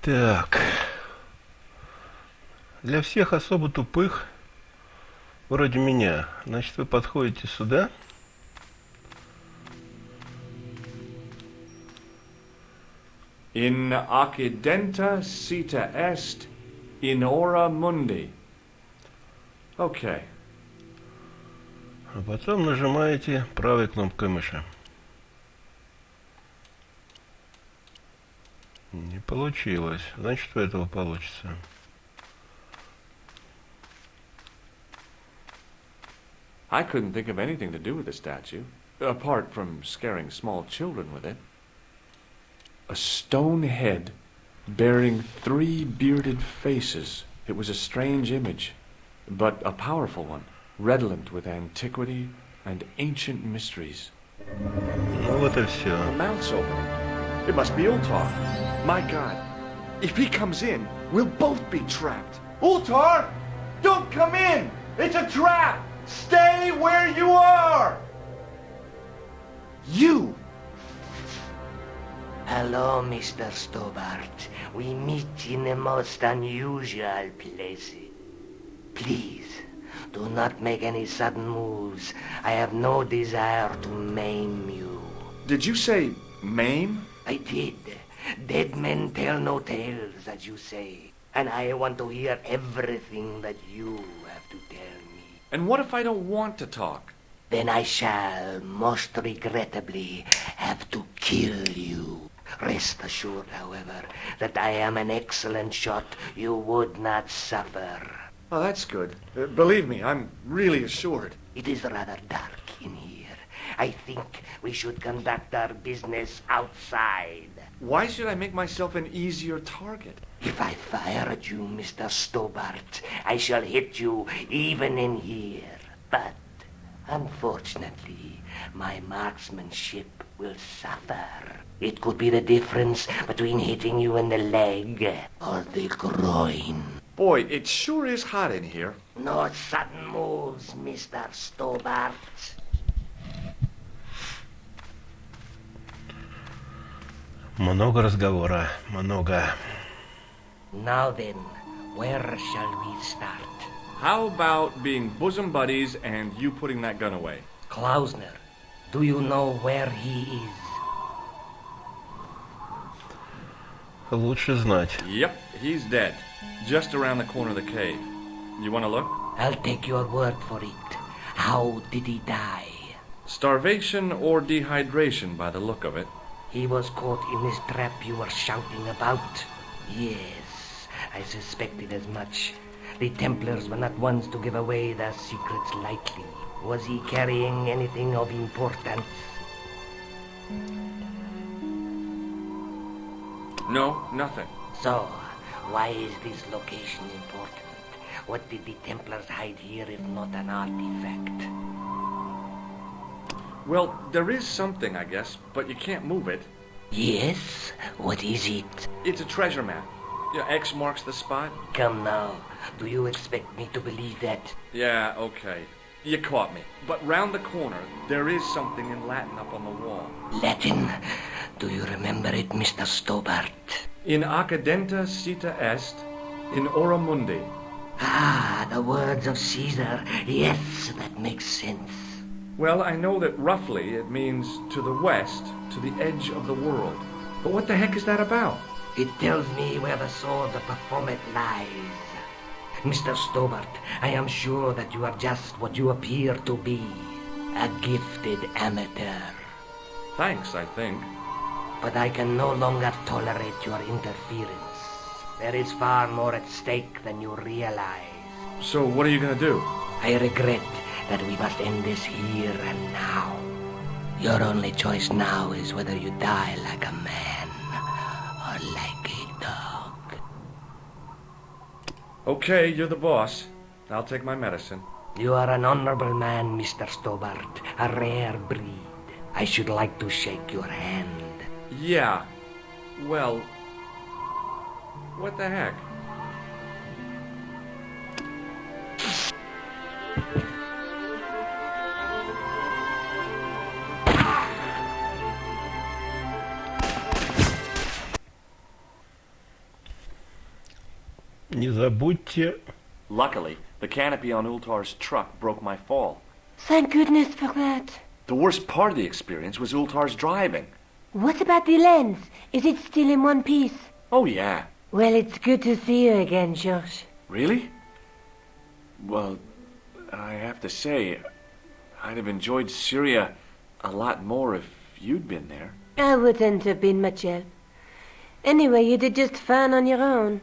Так, для всех особо тупых, вроде меня, значит, вы подходите сюда. In accidenta sita est in hora mundi. Okay. А потом нажимаете правой кнопкой мыши. Не получилось. Значит, у этого получится. I couldn't think of anything to do with the statue, apart from scaring small children with it. A stone head bearing 3 bearded faces. It was a strange image, but a powerful one, redolent with antiquity and ancient mysteries. Ну вот и все. The mouth's opening. It must be Ultar. My God, if he comes in, we'll both be trapped. Ultar, don't come in! It's a trap! Stay where you are! You! Hello, Mr. Stobart. We meet in the most unusual places. Please, do not make any sudden moves. I have no desire to maim you. Did you say maim? I did. Dead men tell no tales, as you say. And I want to hear everything that you have to tell me. And what if I don't want to talk? Then I shall, most regrettably, have to kill you. Rest assured, however, that I am an excellent shot you would not suffer. Oh, that's good. Believe me, I'm really assured. It is rather dark in here. I think we should conduct our business outside. Why should I make myself an easier target? If I fire at you, Mr. Stobart, I shall hit you even in here. But, unfortunately, my marksmanship will suffer. It could be the difference between hitting you in the leg or the groin. Boy, it sure is hot in here. No sudden moves, Mr. Stobart. Много разговора, много. Now then, where shall we start? How about being bosom buddies and you putting that gun away? Klausner, do you know where he is? Лучше знать. Yep, he's dead. Just around the corner of the cave. You want to look? I'll take your word for it. How did he die? Starvation or dehydration by the look of it. He was caught in this trap you were shouting about. Yes, I suspected as much. The Templars were not ones to give away their secrets lightly. Was he carrying anything of importance? No, nothing. So, why is this location important? What did the Templars hide here if not an artifact? Well, there is something, I guess, but you can't move it. Yes? What is it? It's a treasure map. Yeah, X marks the spot. Come now, do you expect me to believe that? Yeah, okay. You caught me. But round the corner, there is something in Latin up on the wall. Latin? Do you remember it, Mr. Stobart? In accidenta sita est, in ora mundi. Ah, the words of Caesar. Yes, that makes sense. Well, I know that roughly it means to the west, to the edge of the world. But what the heck is that about? It tells me where the sword of Baphomet lies. Mr. Stobart, I am sure that you are just what you appear to be. A gifted amateur. Thanks, I think. But I can no longer tolerate your interference. There is far more at stake than you realize. So what are you going to do? I regret that we must end this here and now. Your only choice now is whether you die like a man or like a dog. Okay, you're the boss. I'll take my medicine. You are an honorable man, Mr. Stobart, a rare breed. I should like to shake your hand. Yeah. Well, what the heck? Не забудьте... Luckily, the canopy on Ultar's truck broke my fall. Thank goodness for that. The worst part of the experience was Ultar's driving. What about the lens? Is it still in one piece? Oh, yeah. Well, it's good to see you again, George. Really? Well, I have to say, I'd have enjoyed Syria a lot more if you'd been there. I wouldn't have been much help. Anyway, you did just fine on your own.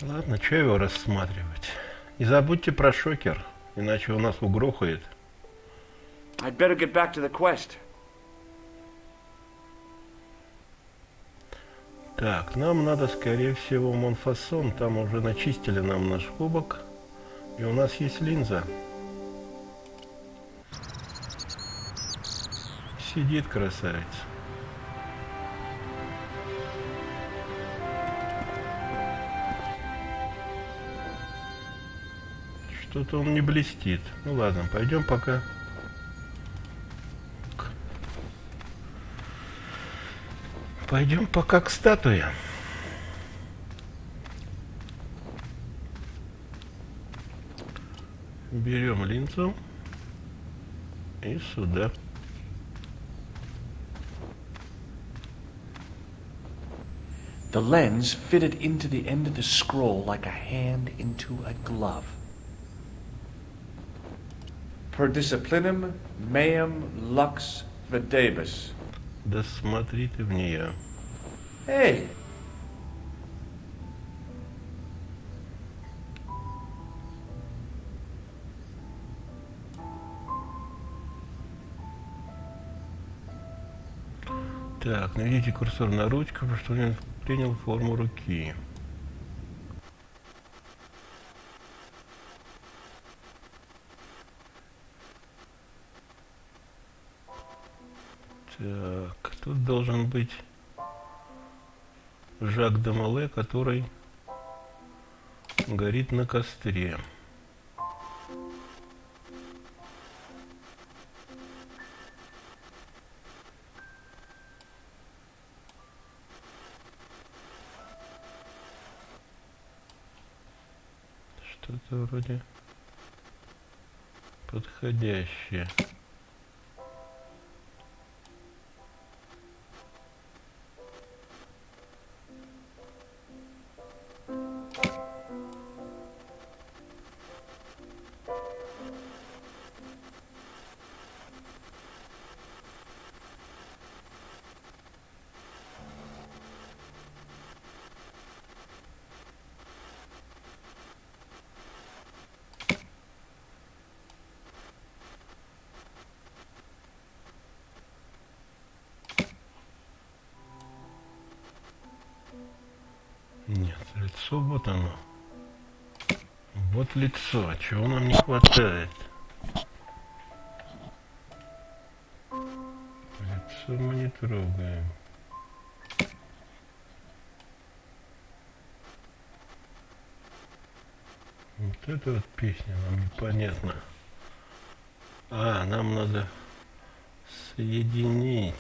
Ладно, что его рассматривать? Не забудьте про шокер, иначе у нас угрохает. I'd better get back to the quest. Так, нам надо, скорее всего, в Монфассон. Там уже начистили нам наш кубок. И у нас есть линза. Сидит красавица. Что-то он не блестит. Ну ладно, пойдем пока. Пойдем пока к статуе. Берем линзу и сюда. The lens fitted into the end of the scroll like a hand into a glove. Per disciplinum meum lux videbus. Да смотри ты в нее. Hey! Так, наведите курсор на ручку, потому что он принял форму руки. Так, тут должен быть Жак де Моле, который горит на костре. Что-то вроде подходящее. Нет, лицо вот оно. Вот лицо. Чего нам не хватает? Лицо мы не трогаем. Вот эта вот песня нам непонятна. А, нам надо соединить.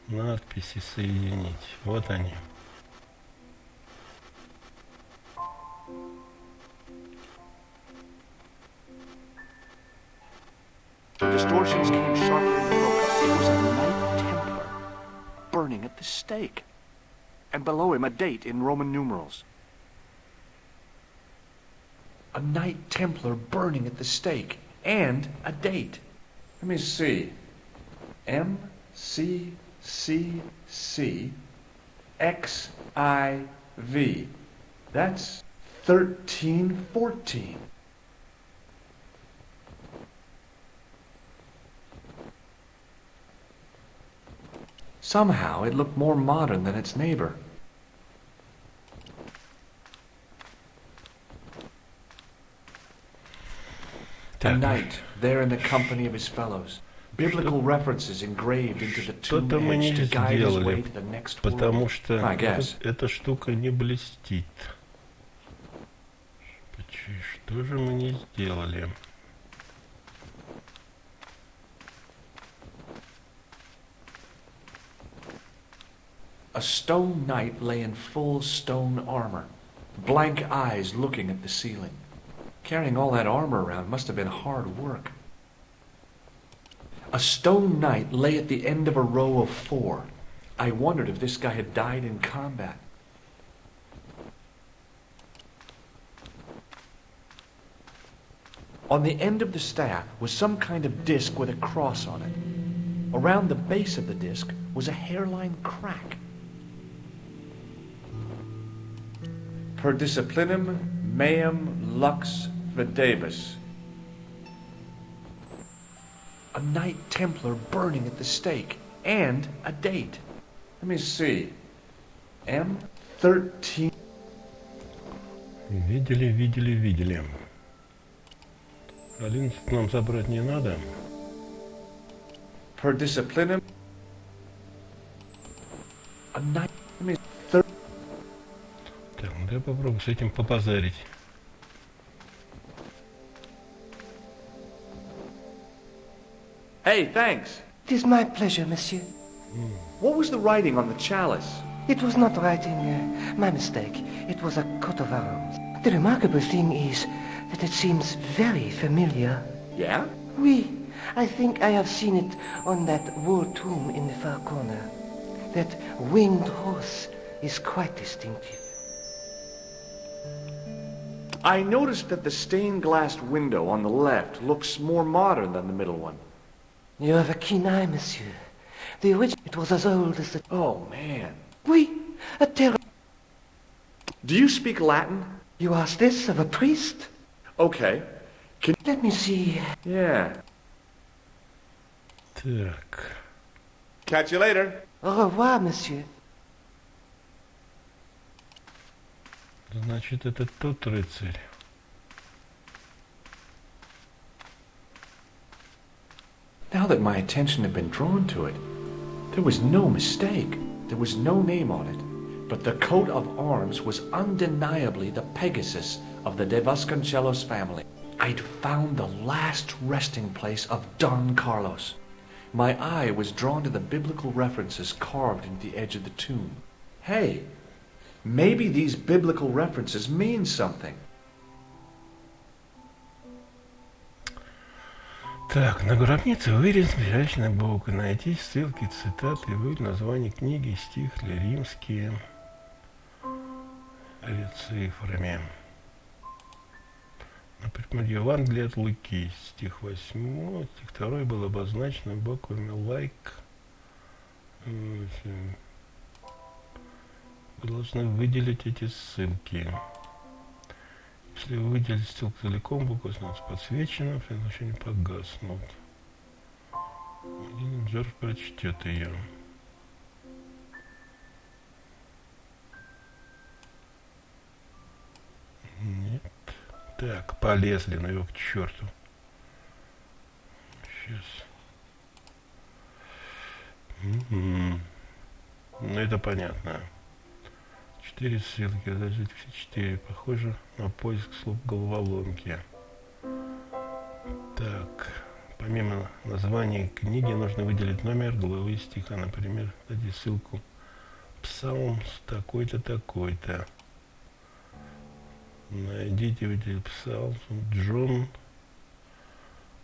Надписи соединить. Вот они. The distortions came sharply in focus. It was a Knight Templar burning at the stake. And below him a date in Roman numerals. A Knight Templar burning at the stake. And a date. Let me see. MCCC-XIV. That's 1314. Somehow it looked more modern than its neighbor. A knight there in the company of his fellows. Biblical references engraved into the tomb Что-то мы не edge to guide his way сделали, to the next потому world. что I guess. эта штука не блестит. Что же мы не сделали? A stone knight lay in full stone armor, blank eyes looking at the ceiling. Carrying all that armor around must have been hard work. A stone knight lay at the end of a row of 4. I wondered if this guy had died in combat. On the end of the staff was some kind of disc with a cross on it. Around the base of the disc was a hairline crack. Per disciplinum meum lux videbus. A Knight Templar burning at the stake, and a date. Let me see. M13. Видели. 11 нам забрать не надо. Per disciplinum. A Knight. Let me. Thir- Так, ну я попробую с этим побазарить. Hey, thanks. It is my pleasure, monsieur. What was the writing on the chalice? It was not writing, my mistake. It was a coat of arms. The remarkable thing is that it seems very familiar. Yeah? Oui, I think I have seen it on that wall tomb in the far corner. That winged horse is quite distinctive. I noticed that the stained glass window on the left looks more modern than the middle one. You have a keen eye, monsieur. The original, it was as old as the... Oh, man. Oui, a terror. Do you speak Latin? You ask this of a priest? Okay. Let me see. Yeah. Так. Catch you later. Au revoir, monsieur. Значит, это тот рыцарь. Now that my attention had been drawn to it, there was no mistake. There was no name on it, but the coat of arms was undeniably the Pegasus of the De Vasconcelos family. I'd found the last resting place of Don Carlos. My eye was drawn to the biblical references carved into the edge of the tomb. Hey, maybe these biblical references mean something. Так, на гробнице вырез изящной буквы. Найти ссылки, цитаты, вывод название книги, стих или римские или цифрами. Например, Евангелие от Луки, стих 8, стих 2 был обозначен буквами like. Вы должны выделить эти ссылки. Если вы выделите ссылку целиком, буква становится подсвечена, иначе не погаснут. Один Джордж прочтет ее. Нет. Так, полезли, ну его к черту. Сейчас. Ну это понятно. 4 ссылки, зажить все 4. Похоже на поиск слов головоломки. Так, помимо названия книги нужно выделить номер главы стиха. Например, дайте ссылку Псалм такой-то, такой-то. Найдите, выделить Псалм Джон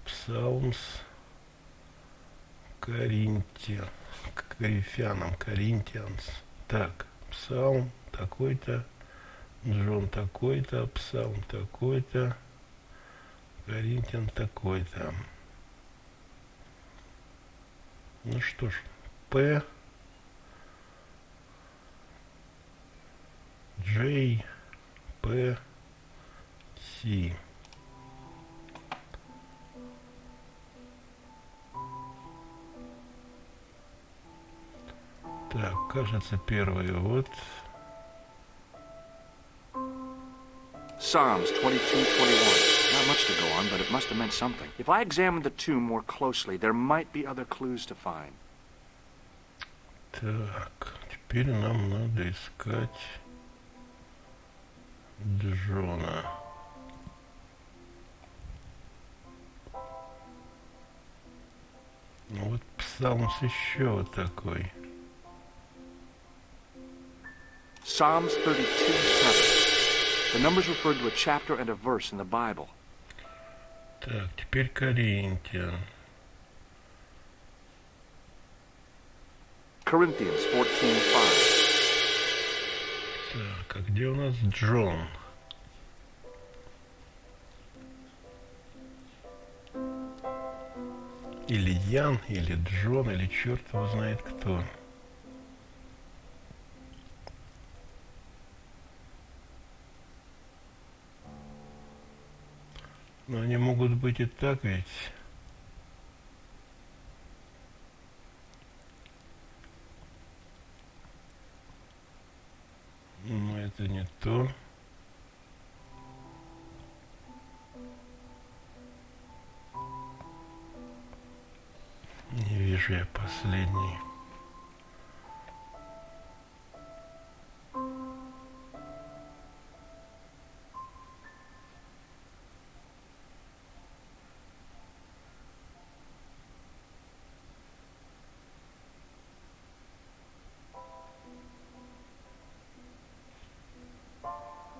Псалмс Коринфянам, Коринтианс. Так, Псалм такой-то, Джон такой-то, Псалм такой-то, Коринтиан такой-то. Ну что ж, П, J, П, С. Так, кажется, первый вот. Psalms 22:21. Not much to go on, but it must have meant something. If I examined the tomb more closely, there might be other clues to find. Так, теперь нам надо искать Джона. Ну вот Псалмс еще вот такой. Psalms 32:7. The numbers referred to a chapter and a verse in the Bible. Так, теперь Коринтиян. Corinthians 14:5. Так, а где у нас Джон? Или Ян, или Джон, или черт его знает кто. Но они могут быть и так ведь. Но это не то. Не вижу я последний.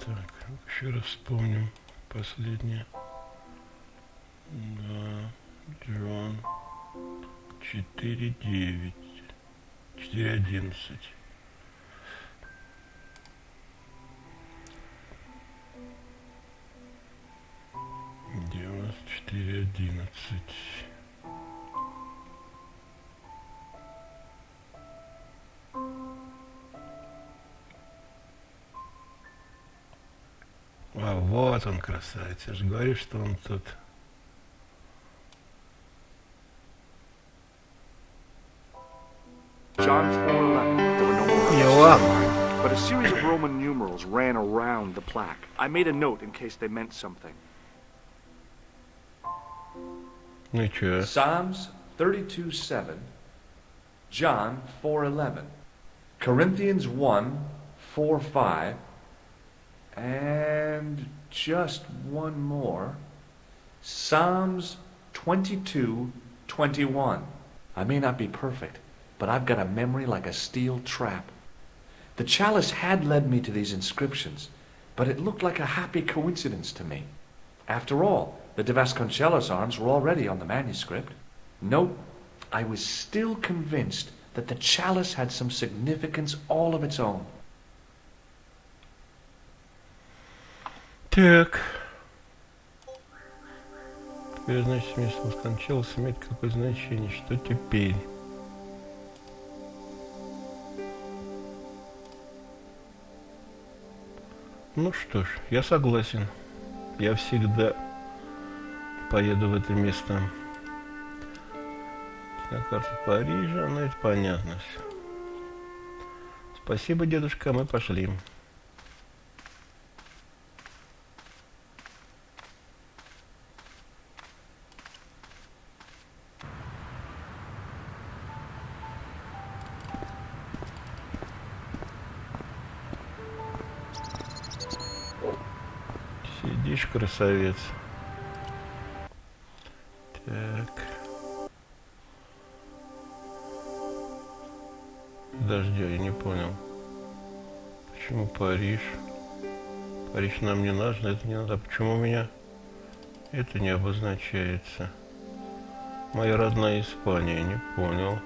Так, еще раз вспомним последнее. Да, Джон 4:9, 4:11. Где у нас 4:11? А вот он, красавец. Я же говорю, что он тут. John 4:11. There were no more Иоанн. but a series of Roman numerals ran around the plaque. I made a note in case they meant something. Ну и чё? Psalms 32:7, John 4:11, Corinthians 1:4-5, and just one more, Psalms 22:21. I may not be perfect, but I've got a memory like a steel trap. The chalice had led me to these inscriptions, but it looked like a happy coincidence to me. After all, the De Vasconcelos arms were already on the manuscript. Note, I was still convinced that the chalice had some significance all of its own. Так. Теперь, значит, смысл скончалось имеет какое значение? Что теперь? Ну что ж, я согласен. Я всегда поеду в это место. На карту Парижа, ну это понятно все. Спасибо, дедушка, мы пошли. Сидишь, красавец. Так. Подожди, я не понял. Почему Париж? Париж нам не нужно, это не надо. А почему у меня это не обозначается? Моя родная Испания, не понял.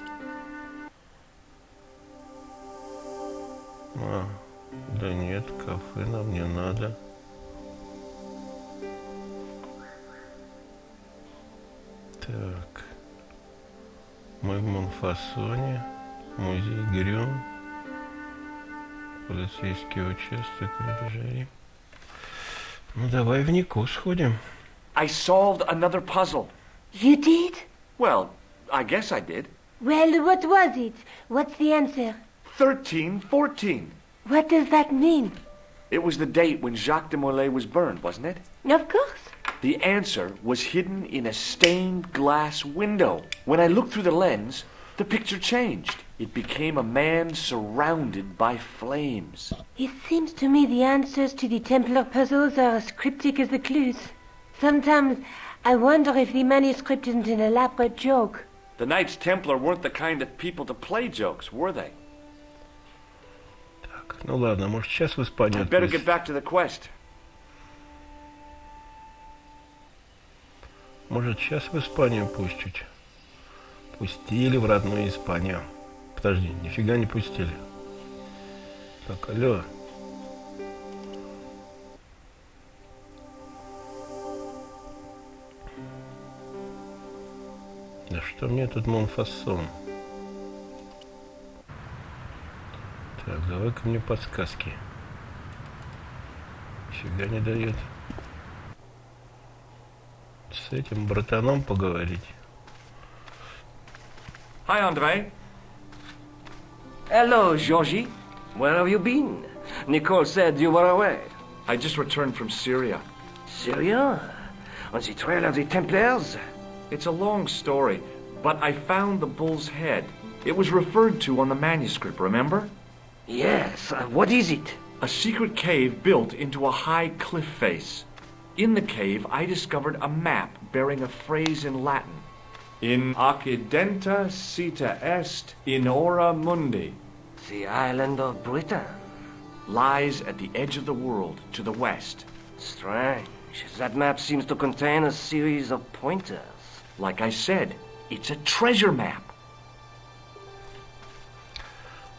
А, да нет, кафе нам не надо. Так. Мы в Монфассоне. Музей Грюн. Полицейский участок Рубежей. Ну давай в Нику сходим. I solved another puzzle. You did? Well, I guess I did. Well, what was it? What's the answer? 1314. What does that mean? It was the date when Jacques de Molay was burned, wasn't it? Of course. The answer was hidden in a stained glass window. When I looked through the lens, the picture changed. It became a man surrounded by flames. It seems to me the answers to the Templar puzzles are as cryptic as the clues. Sometimes I wonder if the manuscript isn't an elaborate joke. The Knights Templar weren't the kind of people to play jokes, were they? Так, ну ладно, может сейчас в Испанию I'd better get отпустят. back to the quest. Может сейчас в Испанию пустить. Пустили в родную Испанию. Подожди, нифига не пустили. Так, алло. Да что мне тут Монфассон? Так, давай-ка мне подсказки. Фига не дает. С этим братаном поговорить. Hi, Andre. Hello, Georgie. Where have you been? Nicole said you were away. I just returned from Syria. Syria? On the trail of the Templars? It's a long story, but I found the bull's head. It was referred to on the manuscript, remember? Yes. What is it? A secret cave built into a high cliff face. In the cave, I discovered a map bearing a phrase in Latin. In accidenta cita est in ora mundi. The island of Britain. Lies at the edge of the world, to the west. Strange. That map seems to contain a series of pointers. Like I said, it's a treasure map.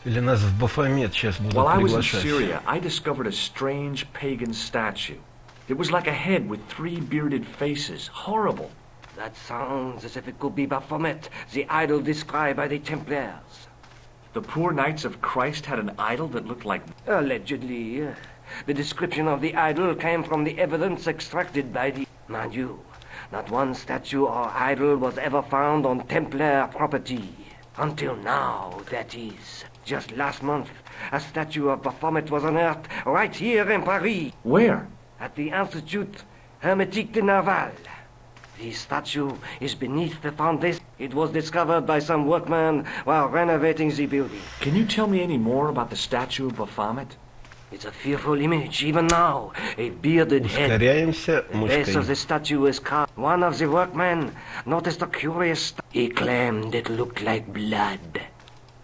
Или нас в Бафомет сейчас будут While I was in приглашать. Syria, I discovered a strange pagan statue. It was like a head with 3 bearded faces. Horrible. That sounds as if it could be Baphomet, the idol described by the Templars. The poor Knights of Christ had an idol that looked like... Allegedly. The description of the idol came from the evidence extracted by the... Mind you, not one statue or idol was ever found on Templar property. Until now, that is. Just last month, a statue of Baphomet was unearthed right here in Paris. Where? At the Institut Hermétique de Naval. The statue is beneath the foundation. It was discovered by some workmen while renovating the building. Can you tell me any more about the statue of Baphomet? It's a fearful image, even now. A bearded head. Ускоряемся The base of мышкой. the statue is carved. One of the workmen noticed a curious... He claimed it looked like blood.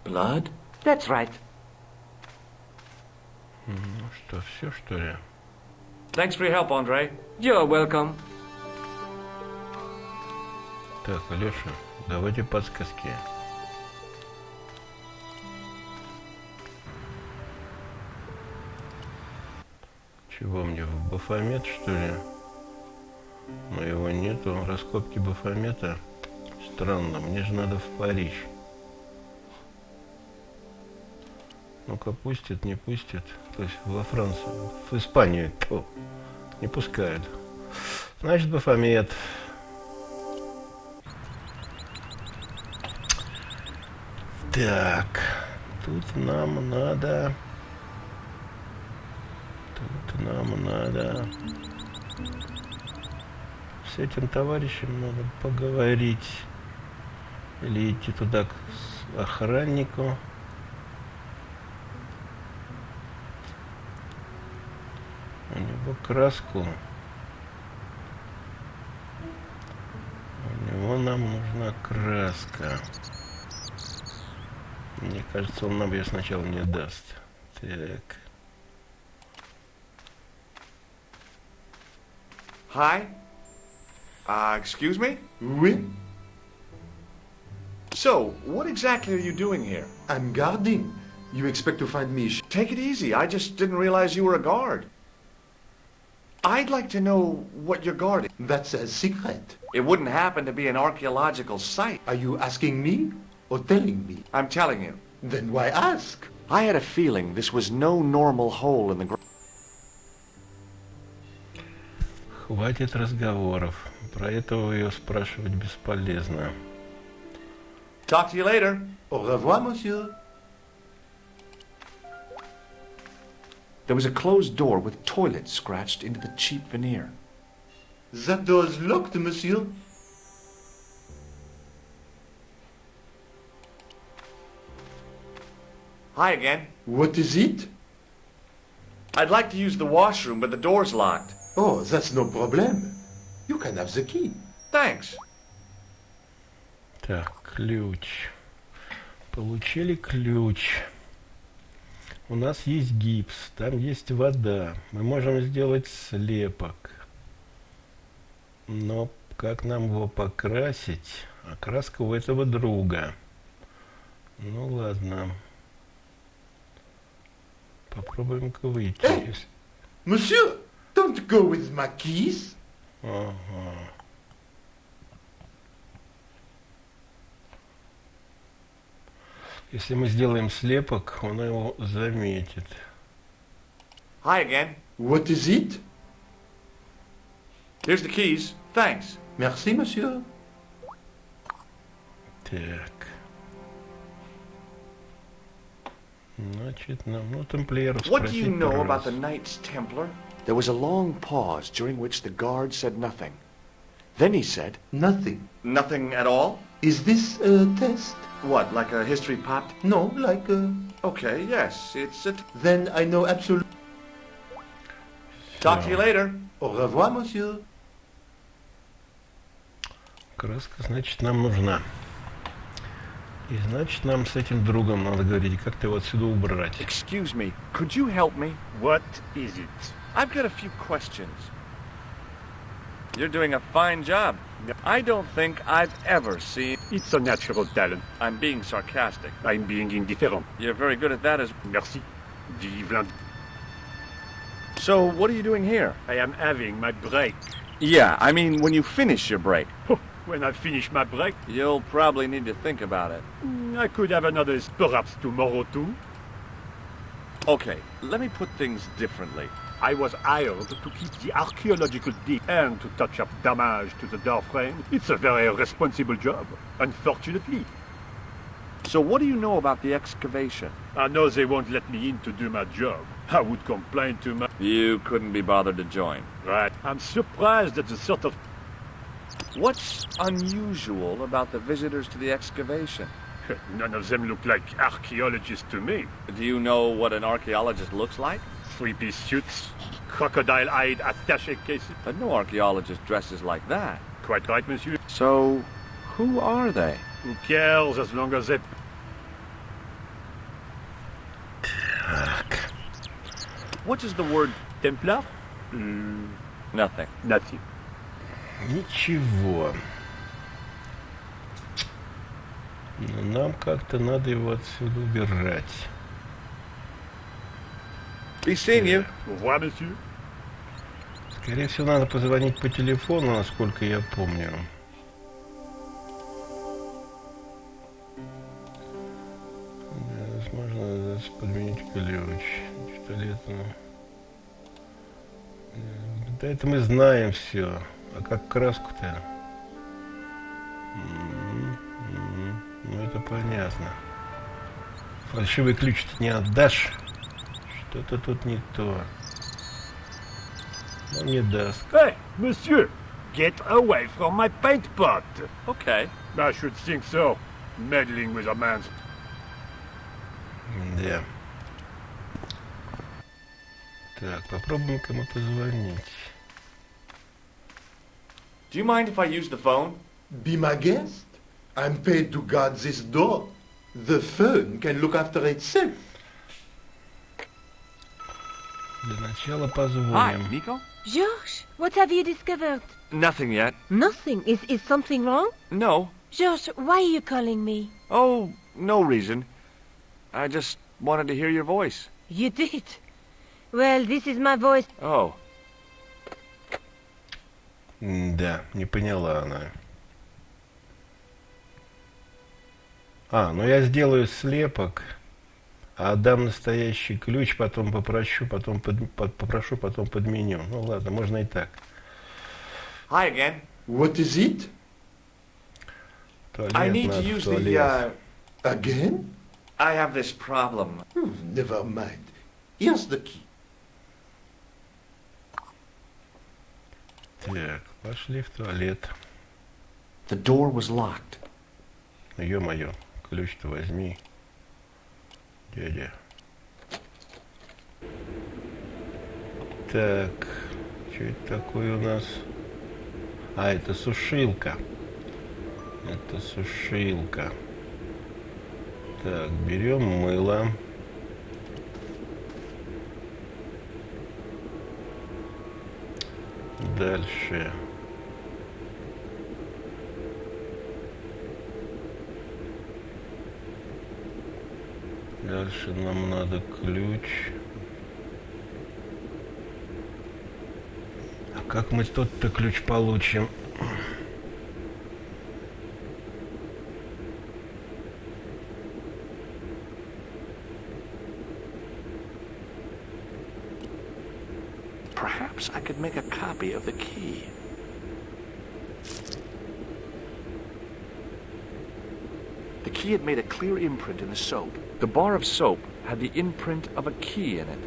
Blood? That's right. Ну что, все что ли? Thanks for your help, Andre. You're welcome. Так, Алеша, давайте подсказки. Чего мне, в Бафомет, что ли? Но его нету. Раскопки Бафомета. Странно, мне же надо в Париж. Ну-ка, пустят, не пустят. То есть во Францию, в Испанию. Тьфу, не пускают. Значит, Бафомет. Так, тут нам надо... С этим товарищем надо поговорить. Или идти туда к охраннику. У него краску. У него нам нужна краска. Мне кажется, он нам ее сначала не даст. Так. Hi? Excuse me? Oui, So, what exactly are you doing here? I'm guarding. You expect to find me Take it easy. I just didn't realize you were a guard. I'd like to know what you're guarding. That's a secret. It wouldn't happen to be an archaeological site. Are you asking me or telling me? I'm telling you. Then why ask? I had a feeling this was no normal hole in the ground. Хватит разговоров. Про этого ее спрашивать бесполезно. Talk to you later. Au revoir, monsieur. There was a closed door with toilet scratched into the cheap veneer. That door's locked, monsieur. Hi again. What is it? I'd like to use the washroom, but the door's locked. Oh, that's no problem. You can have the key. Thanks. Так, ключ. Получили ключ. У нас есть гипс, там есть вода. Мы можем сделать слепок. Но как нам его покрасить? А краска у этого друга. Ну ладно. Попробуем-ка выйти. Hey, monsieur, don't go with my keys. Ага. Если мы сделаем слепок, он его заметит. Hi again. What is it? Here's the keys. Thanks. Merci, monsieur. Так. Значит, нам, ну, тамплиеров What do you спросить know пару about раз. the Knights Templar? There was a long pause during which the guard said nothing. Then he said, Nothing. nothing at all? Is this a test? What, like a history pot? No, like a... Okay, yes, it's a... Then I know absolutely... Talk to you later. Au revoir, monsieur. Краска, значит, нам нужна. И значит, нам с этим другом надо говорить, как ты его отсюда убрать. Excuse me, could you help me? What is it? I've got a few questions. You're doing a fine job. I don't think I've ever seen... It's a natural talent. I'm being sarcastic. I'm being indifferent. You're very good at that as... Merci. Vive l'Inde. So, what are you doing here? I am having my break. Yeah, I mean, when you finish your break. When I finish my break, You'll probably need to think about it. I could have another perhaps tomorrow too. Okay, let me put things differently. I was hired to keep the archaeological dig and to touch up damage to the door frame. It's a very responsible job, unfortunately. So what do you know about the excavation? I know they won't let me in to do my job. I would complain to my... You couldn't be bothered to join. Right. I'm surprised at the sort of... What's unusual about the visitors to the excavation? None of them look like archaeologists to me. Do you know what an archaeologist looks like? Three-piece suits, crocodile-eyed attaché cases. But no archaeologist dresses like that. Quite right, monsieur. So, who are they? Who cares as long as they... Так. What does the word... Templar? Nothing. Nothing. Ничего. Но нам как-то надо его отсюда убирать. Be seeing you. Au revoir, monsieur. Скорее всего, надо позвонить по телефону, насколько я помню. Да, возможно, подменить ключ. Пистолетную. Да, это мы знаем все. А как краску-то? Ну, это понятно. Фальшивый ключ ты не отдашь. Что-то тут не то. Он не даст. Hey, monsieur! Get away from my paint pot! Okay. I should think so. Meddling with a man's... Да. Так, попробуем кому позвонить. Do you mind if I use the phone? Be my guest. I'm paid to guard this door. The phone can look after itself. Для начала Hi, позвоним. Nico? Georges, what have you discovered? Nothing yet. Nothing. Is something wrong? No. Georges, why are you calling me? Oh, no reason. I just wanted to hear your voice. You did. Well, this is my voice. Oh. Да, не поняла она. Ну я сделаю слепок, а отдам настоящий ключ, потом попрошу, потом подменю. Ну ладно, можно и так. Hi again. What is it? Туалет I need to надо, use туалет. Again? I have this problem. Never mind. Here's the key. Так, пошли в туалет. The door was locked. Ё-моё, ключ-то возьми, дядя. Так, что это такое у нас? Это сушилка. Это сушилка. Так, берем мыло. Дальше. Дальше нам надо ключ. А как мы тот-то ключ получим? Perhaps I could make a copy of the key. The key had made a clear imprint in the soap. The bar of soap had the imprint of a key in it.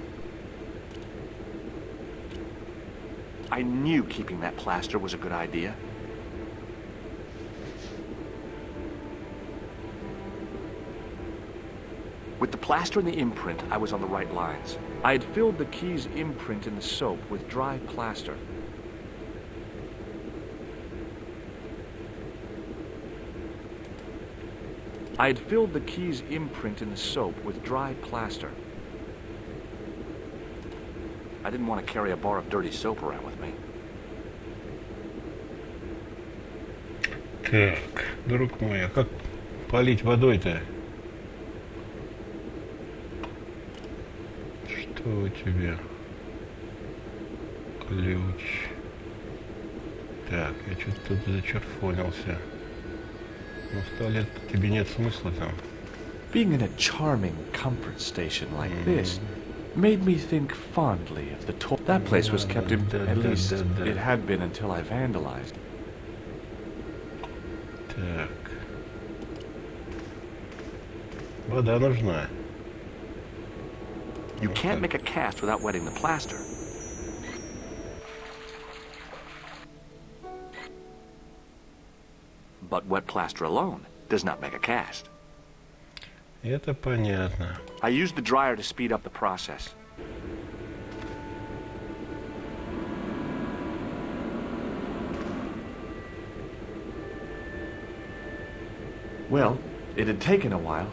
I knew keeping that plaster was a good idea. With the plaster and the imprint, I was on the right lines. I had filled the key's imprint in the soap with dry plaster. I had filled the key's imprint in the soap with dry plaster. I didn't want to carry a bar of dirty soap around with me. Так, друг мой, а как полить водой-то? Что у тебя? Ключ. Так, я что-то тут зачерфонился. Ну, в туалет тебе нет смысла там. Being in a charming comfort station like this made me think fondly of the toilet. That place was kept in, at least it had been until I vandalized. Так. Вода нужна. You can't make a cast without wetting the plaster. But wet plaster alone does not make a cast. Это понятно. I used the dryer to speed up the process. Well, it had taken a while,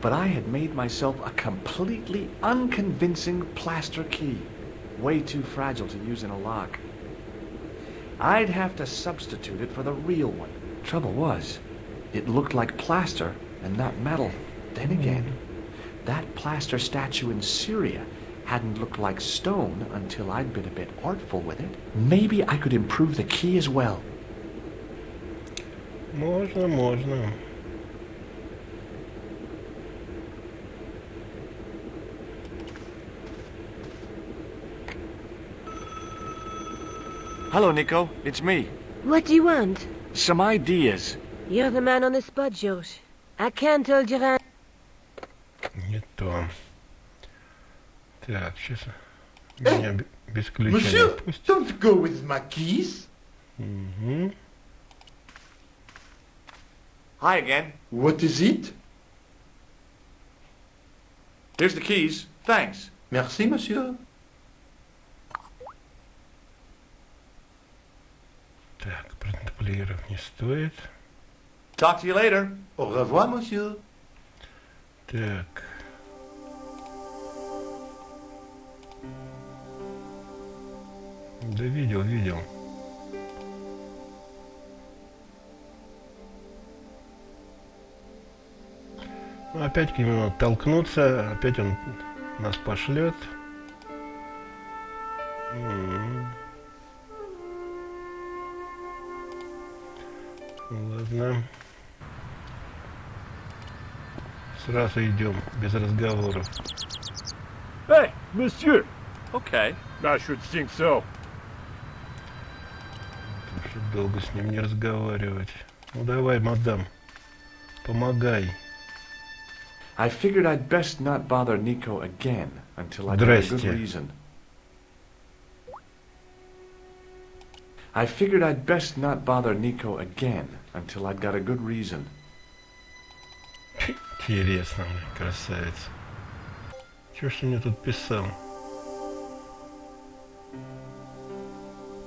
but I had made myself a completely unconvincing plaster key. Way too fragile to use in a lock. I'd have to substitute it for the real one. Trouble was, it looked like plaster and not metal. Then again, that plaster statue in Syria hadn't looked like stone until I'd been a bit artful with it. Maybe I could improve the key as well. Можно, можно. Hello, Nico. It's me. What do you want? Some ideas. You're the man on the spot, George. I can't hold your hand. Не то. Так, сейчас меня без ключа не Monsieur, отпустят. don't go with my keys. Угу. Hi again. What is it? Here's the keys. Thanks. Merci, monsieur. Так, протоколировать не стоит. Talk to you later. Au revoir, monsieur. Так. Да видел. Ну, опять к нему надо толкнуться, опять он нас пошлет. Ладно. Сразу идем, без разговоров. Hey, monsieur! Okay. I should think so. Потому что долго с ним не разговаривать. Ну давай, мадам, помогай. I figured I'd best not bother Nico again until I got a good Здрасте. reason. I figured I'd best not bother Nico again until I'd got a good reason. Интересно, красавец. Чё ж ты мне тут писал?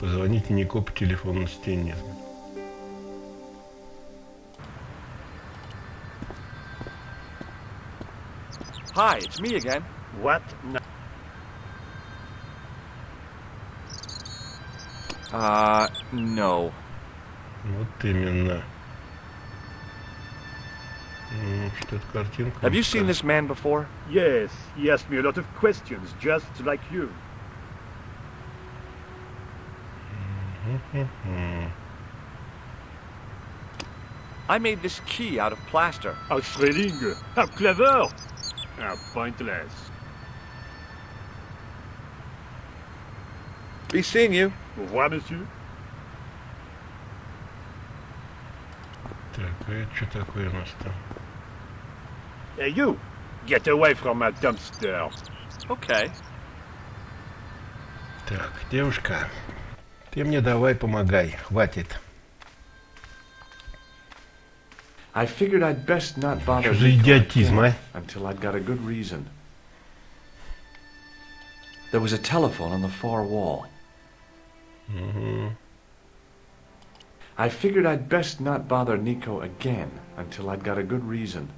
Позвоните Нико по телефону на стене. Hi, it's me again. What? No. No. Вот именно. Что-то картинка. Have you seen this man before? Yes, he asked me a lot of questions, just like you. I made this key out of plaster. How thrilling! How clever! How pointless. Be seeing you. Au revoir, monsieur. Так, а это что такое у нас там? Hey, you! Get away from my dumpster. Okay. Так, девушка, ты мне давай помогай, хватит. I figured I'd best not bother Что за Nico идиотизм, again а? until I'd got a good reason. There was a telephone on the far wall. I figured I'd best not bother Nico again until I'd got a good reason.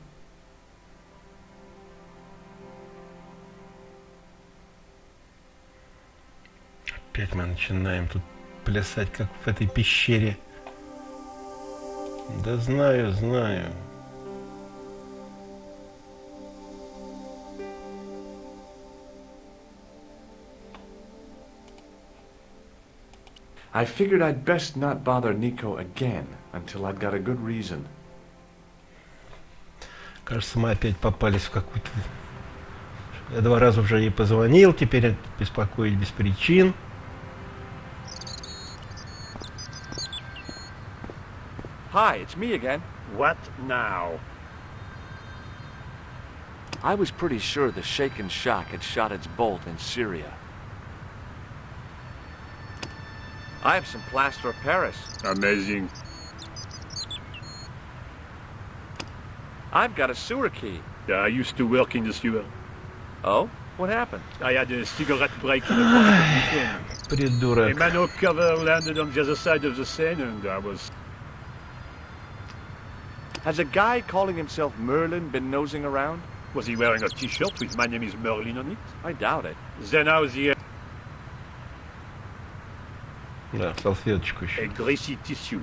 Опять мы начинаем тут плясать, как в этой пещере. Да знаю, знаю. I figured I'd best not bother Nico again until I'd got a good reason. Кажется, мы опять попались в какую-то... Я 2 раза уже ей позвонил, теперь беспокоить без причин. Hi, it's me again. What now? I was pretty sure the shaken shock had shot its bolt in Syria. I have some plaster of Paris. Amazing. I've got a sewer key. I used to work in the sewer. Oh? What happened? I had a cigarette break in the front of the weekend. A Придурок. manhole cover landed on the other side of the Seine and I was... Has a guy calling himself Merlin been nosing around? Was he wearing a t-shirt with "My name is Merlin" on it? I doubt it. Then how's he Да, салфеточку a еще. greasy tissue?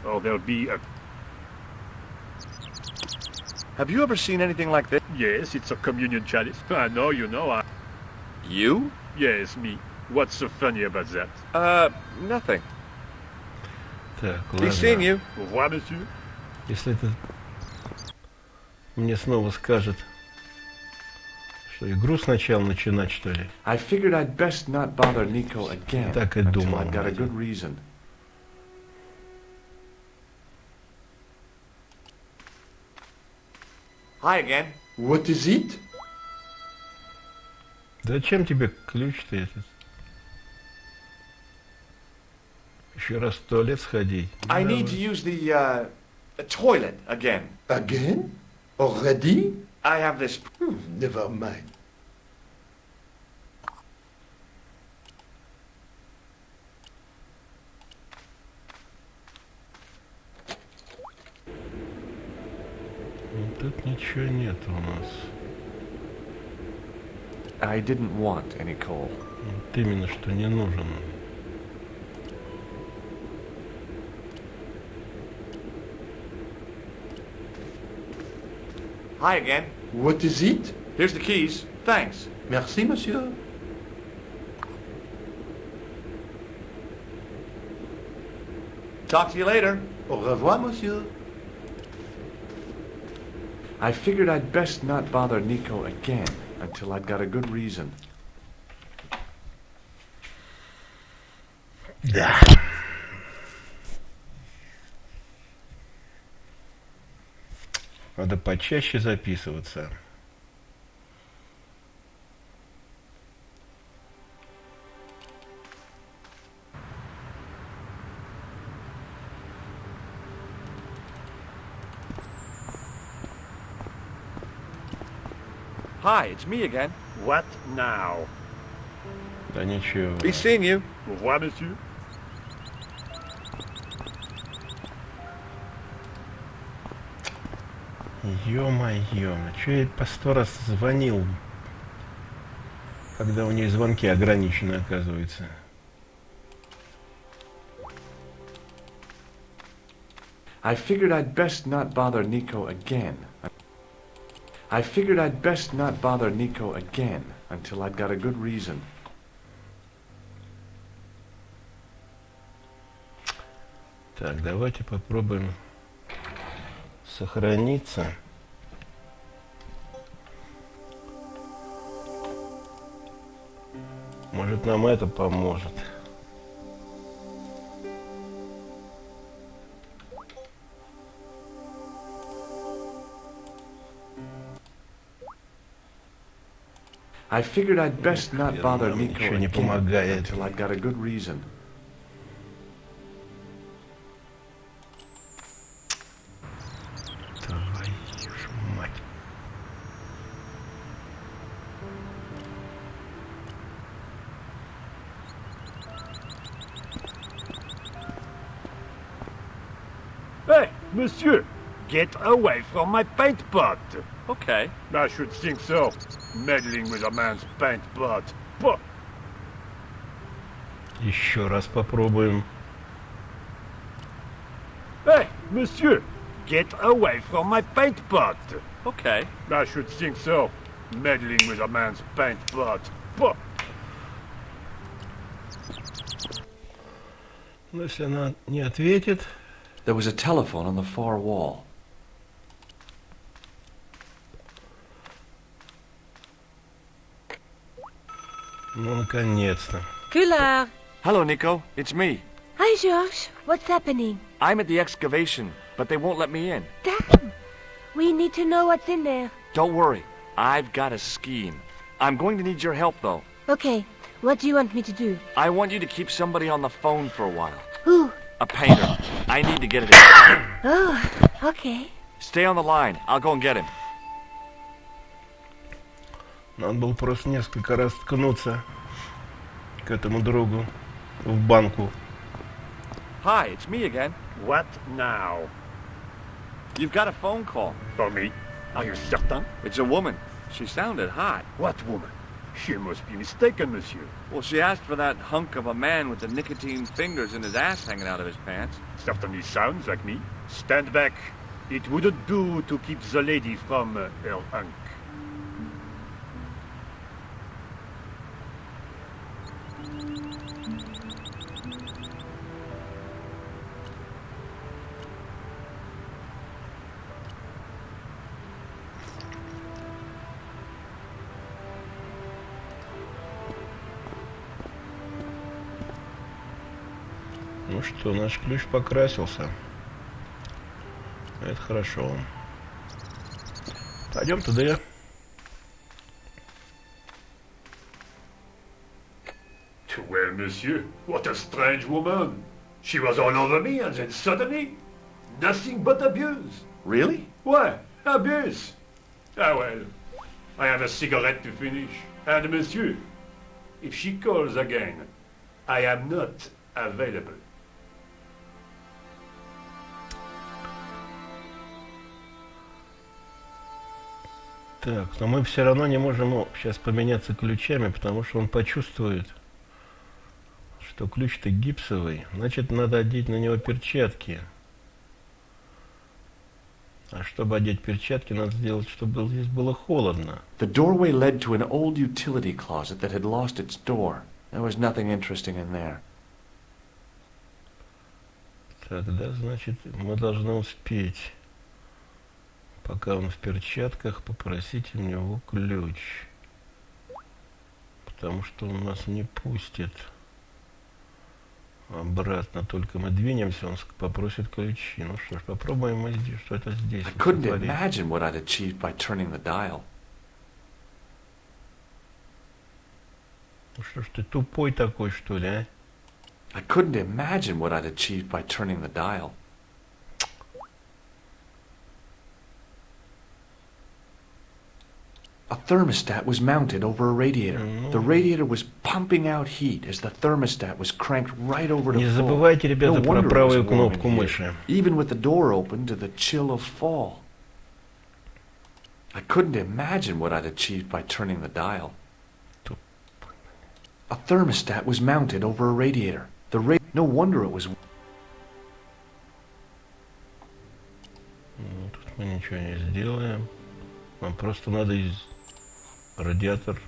Or there'll be a... Have you ever seen anything like this? Yes, it's a communion chalice. I know, you know. You? Yes, me. What's so funny about that? Nothing. Так, Be seeing ладно. you. Au revoir, monsieur. Если это мне снова скажет, что игру сначала начинать, что ли? I figured I'd best not bother Nico again Так и until думал, I'd got a вроде. good reason. Hi again. What is it? Зачем тебе ключ-то этот? Еще раз в туалет сходи. I need to use the toilet again. Again? Already? I have this... Never mind. Тут ничего нет у нас. I didn't want any coal. Вот именно, что не нужен. Hi again. What is it? Here's the keys. Thanks. Merci, monsieur. Talk to you later. Au revoir, monsieur. I figured I'd best not bother Nico again until I'd got a good reason. Да. Надо почаще записываться. Hi, it's me again. What now? Да ничего. Be seeing you. Au revoir, monsieur. Ё-моё, чё я по 100 раз звонил, когда у нее звонки ограничены, оказывается. I figured I'd best not bother Nico again. I figured I'd best not bother Nico again until I'd got a good reason. Так, давайте попробуем сохраниться. Может, нам это поможет. I figured I'd best not bother Нам Nico ничего не again помогает. until I'd got a good reason. Твою ж мать. Hey, monsieur! Get away from my paint pot! Okay. I should think so. Meddling with a man's paint pot. Pah! Еще раз попробуем. Hey, monsieur! Get away from my paint pot! Okay. I should think so. Meddling with a man's paint pot. Pah! Но если она не ответит... There was a telephone on the far wall. Ну, наконец-то. Coulard. Hello, Nico. It's me. Hi, Georges. What's happening? I'm at the excavation, but they won't let me in. Damn. We need to know what's in there. Don't worry. I've got a scheme. I'm going to need your help, though. Okay. What do you want me to do? I want you to keep somebody on the phone for a while. Who? A painter. I need to get it in time. Oh, okay. Stay on the line. I'll go and get him. Надо было просто несколько раз ткнуться к этому другу в банку. Hi, it's me again. What now? You've got a phone call. For me? Are you certain? It's a woman. She sounded hot. What woman? She must be mistaken, monsieur. Well, she asked for that hunk of a man with the nicotine fingers and his ass hanging out of his pants. Certainly sounds like me. Stand back. It wouldn't do to keep the lady from her hunk. Ну что, наш ключ покрасился. Это хорошо. Пойдем туда. Well, monsieur, what a strange woman. She was all over me and then suddenly, nothing but abuse. Really? Why? Abuse. Ah well, I have a cigarette to finish. And monsieur, if she calls again, I am not available. Так, но мы все равно не можем сейчас поменяться ключами, потому что он почувствует, что ключ-то гипсовый. Значит, надо одеть на него перчатки. А чтобы одеть перчатки, надо сделать, чтобы здесь было холодно. The doorway led to an old utility closet that had lost its door. There was nothing interesting in there. Тогда, значит, мы должны успеть, пока он в перчатках, попросить у него ключ. Потому что он нас не пустит обратно. Только мы двинемся, он попросит ключи. Ну что ж, попробуем мы здесь, что-то здесь. I couldn't imagine what I'd achieved by turning the dial. Ну что ж ты тупой такой, что ли, а? I couldn't imagine what I'd achieved by turning the dial. A thermostat was mounted over a radiator. The radiator was pumping out heat as the thermostat was cranked right over to Не full. забывайте, ребята, No про wonder it was правую warm in кнопку here, мыши. even with the door open to the chill of fall. I couldn't imagine what I'd achieved by turning the dial. A thermostat was mounted over a radiator. No wonder it was... мы ничего не сделаем. Нам просто надо радиатор.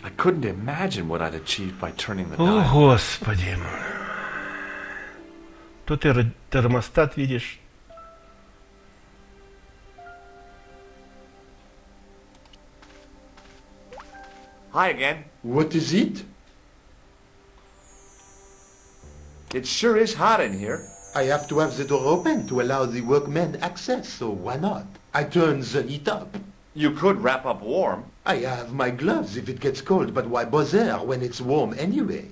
I couldn't imagine what I'd achieved by turning the О, dial. Господи. Тут ты термостат видишь. Hi again. What is it? It sure is hot in here. I have to have the door open to allow the workmen access, so why not? I turn the heat up. You could wrap up warm. I have my gloves if it gets cold, but why bother when it's warm anyway?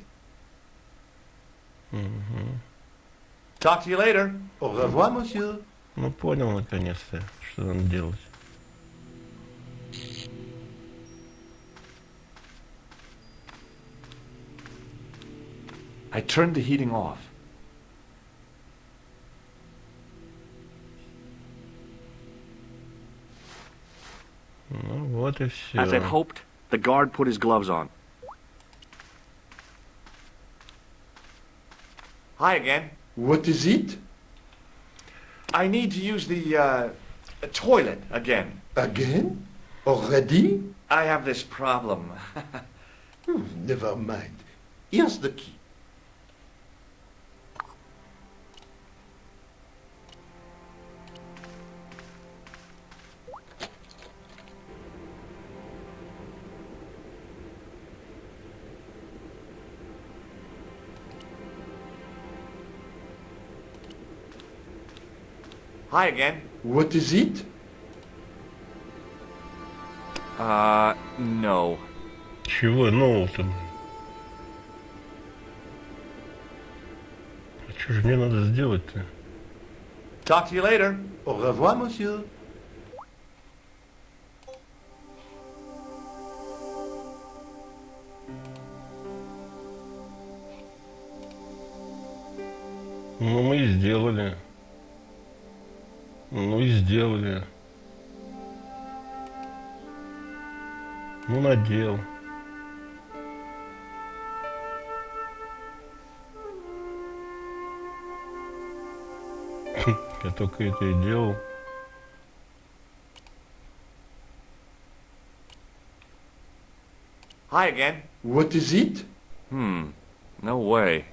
Talk to you later. Au revoir, monsieur. Ну, понял наконец-то, что надо делать. I turned the heating off. Ну, вот и все. As I'd hoped, the guard put his gloves on. Hi again. What is it? I need to use the toilet again. Again? Already? I have this problem. Never mind. Here's the key. Hi again. What is it? No. Чего нового-то? А что же мне надо сделать-то? Talk to you later. Au revoir, monsieur. Ну, мы и сделали. Ну и сделали. Ну, надел. Я только это и делал. Hi again. What is it? No way.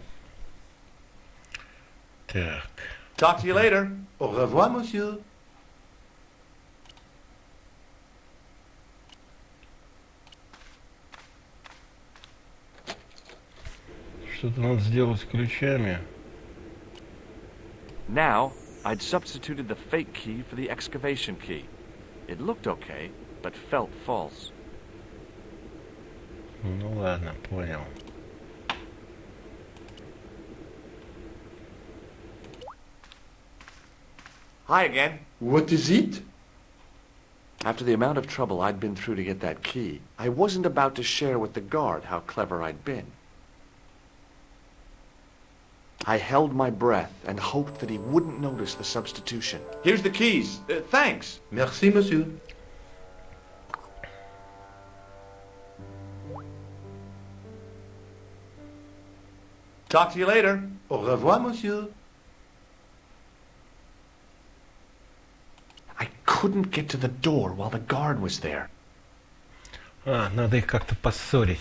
Так. Talk to you later. Au revoir, monsieur. Что-то надо сделать с ключами. Now, I'd substituted the fake key for the excavation key. It looked okay, but felt false. Ну ладно, понял. Hi again. What is it? After the amount of trouble I'd been through to get that key, I wasn't about to share with the guard how clever I'd been. I held my breath and hoped that he wouldn't notice the substitution. Here's the keys. Thanks. Merci, monsieur. Talk to you later. Au revoir, monsieur. I couldn't get to the door while the guard was there. А, надо их как-то поссорить.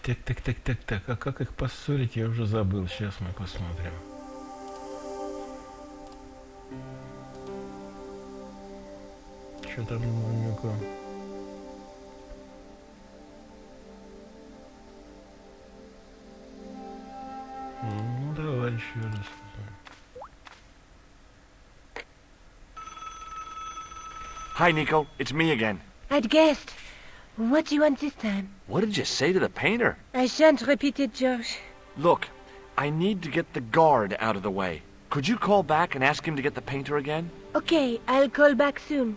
Так. А как их поссорить, я уже забыл. Сейчас мы посмотрим. Что там ну-ка? Ну, давай еще раз. Hi, Nico. It's me again. I'd guessed. What do you want this time? What did you say to the painter? I shan't repeat it, George. Look, I need to get the guard out of the way. Could you call back and ask him to get the painter again? Okay, I'll call back soon.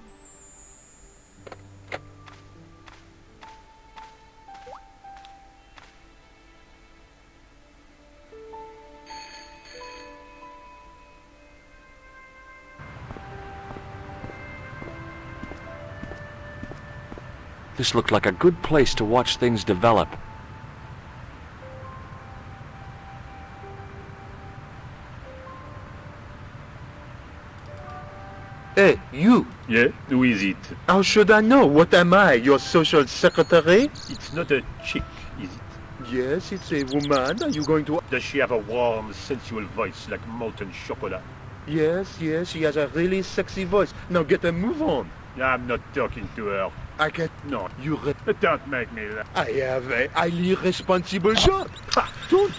This looked like a good place to watch things develop. Hey, you. Yeah, who is it? How should I know? What am I, your social secretary? It's not a chick, is it? Yes, it's a woman. Are you going to... Does she have a warm, sensual voice like molten chocolate? Yes, she has a really sexy voice. Now get a move on. I'm not talking to her. I can... No, You... don't make me laugh. I have a highly responsible job. Ha, don't...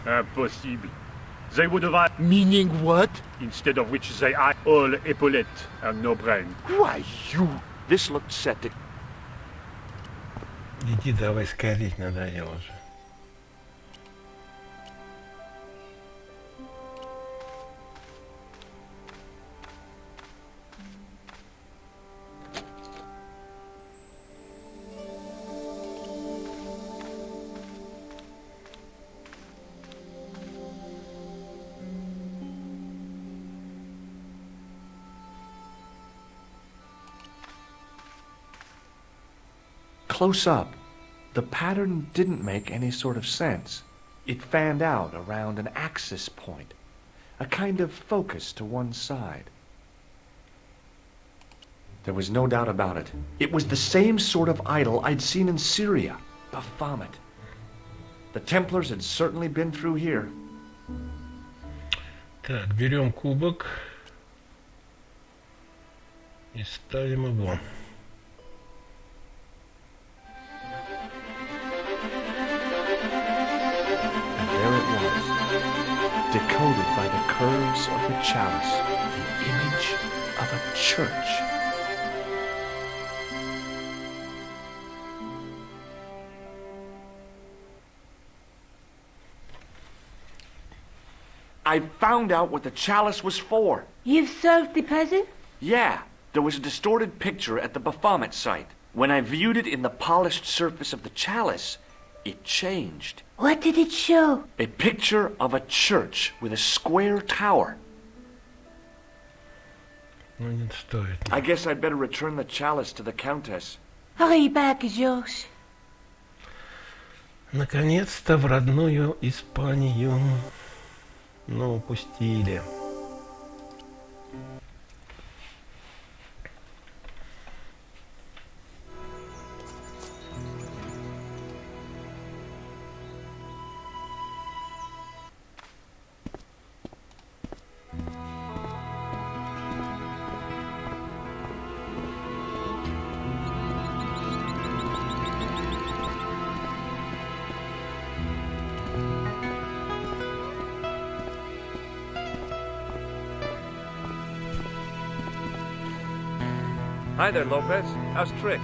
Impossible. They would have Meaning what? instead of which they are all epaulettes and no brain. Why, you... This looked set to... Иди давай скорей, надоело уже. Close up, the pattern didn't make any sort of sense. It fanned out around an axis point, a kind of focus to one side. There was no doubt about it. It was the same sort of idol I'd seen in Syria, Baphomet. The Templars had certainly been through here. Так, берем кубок и ставим его. And there it was, decoded by the curves of the chalice, the image of a church. I found out what the chalice was for. You've solved the puzzle? Yeah, there was a distorted picture at the Baphomet site. When I viewed it in the polished surface of the chalice, it changed. What did it show? A picture of a church with a square tower. Ну, не стоит. I guess I'd better return the chalice to the Countess. Hurry back, Georges. Наконец-то в родную Испанию. Ну, упустили. Hi there, Lopez. How's tricks?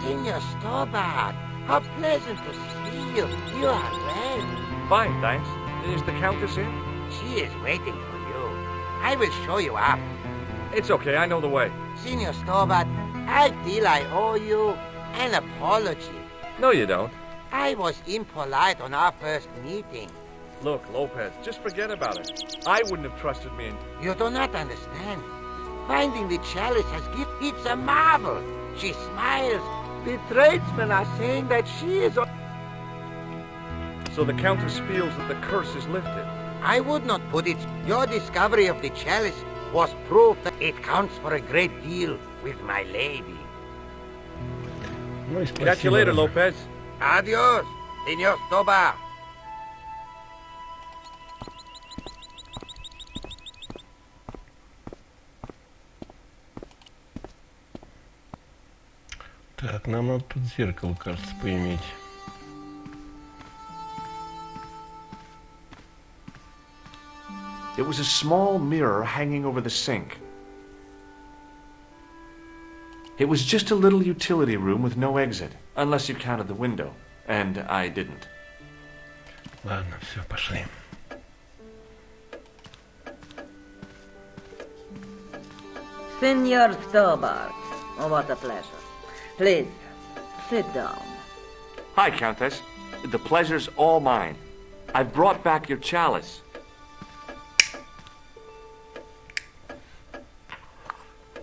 Senor Stobart, how pleasant to see you. You are well. Fine, thanks. Is the Countess in? She is waiting for you. I will show you up. It's okay, I know the way. Senor Stobart, I feel I owe you an apology. No, you don't. I was impolite on our first meeting. Look, Lopez, just forget about it. I wouldn't have trusted me in... You do not understand. Finding the chalice has given it's a marvel. She smiles. The tradesmen are saying that she is... So the Countess feels that the curse is lifted. I would not put it. Your discovery of the chalice was proof that it counts for a great deal with my lady. Ну и Catch you спасибо. later, Lopez. Adios, Senor Stobart. Так, нам надо тут зеркало, кажется, поиметь. It was a small mirror hanging over the sink. It was just a little utility room with no exit, unless you counted the window, and I didn't. Ладно, все, пошли. Senor Stobart, oh, what a pleasure. Please, sit down. Hi, Countess. The pleasure's all mine. I've brought back your chalice.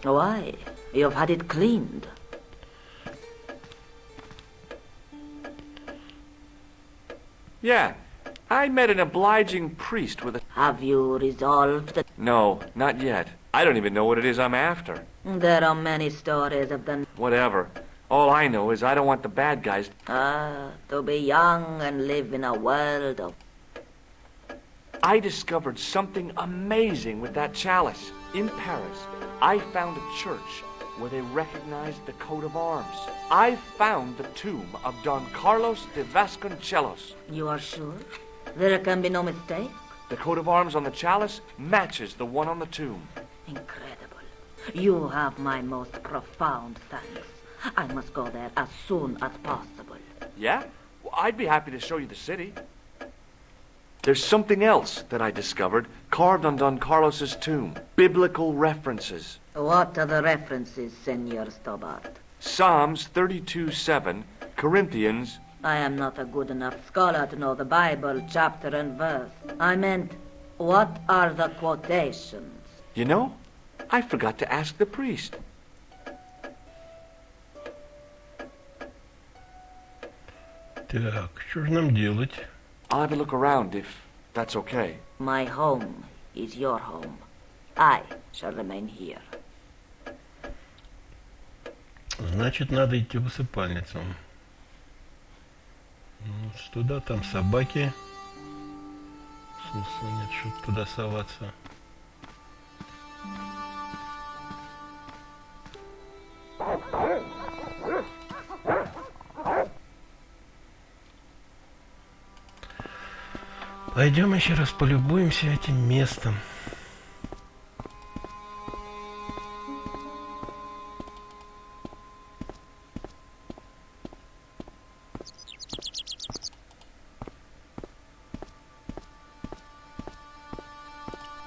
Why? You've had it cleaned. Yeah, I met an obliging priest with a... Have you resolved the... No, not yet. I don't even know what it is I'm after. There are many stories of the... Whatever. All I know is I don't want the bad guys... to be young and live in a world of... I discovered something amazing with that chalice. In Paris, I found a church where they recognized the coat of arms. I found the tomb of Don Carlos de Vasconcelos. You are sure? There can be no mistake? The coat of arms on the chalice matches the one on the tomb. Incredible. You have my most profound thanks. I must go there as soon as possible. Yeah? Well, I'd be happy to show you the city. There's something else that I discovered carved on Don Carlos's tomb. Biblical references. What are the references, Senor Stobart? Psalms 32:7, Corinthians... I am not a good enough scholar to know the Bible chapter and verse. I meant, what are the quotations? You know, I forgot to ask the priest. Так, что же нам делать? I'll have a look around if that's okay. My home is your home. I shall remain here. Значит, надо идти в усыпальницу. Ну, туда, там собаки. Смысла нет, что туда соваться. Пойдем еще раз полюбуемся этим местом.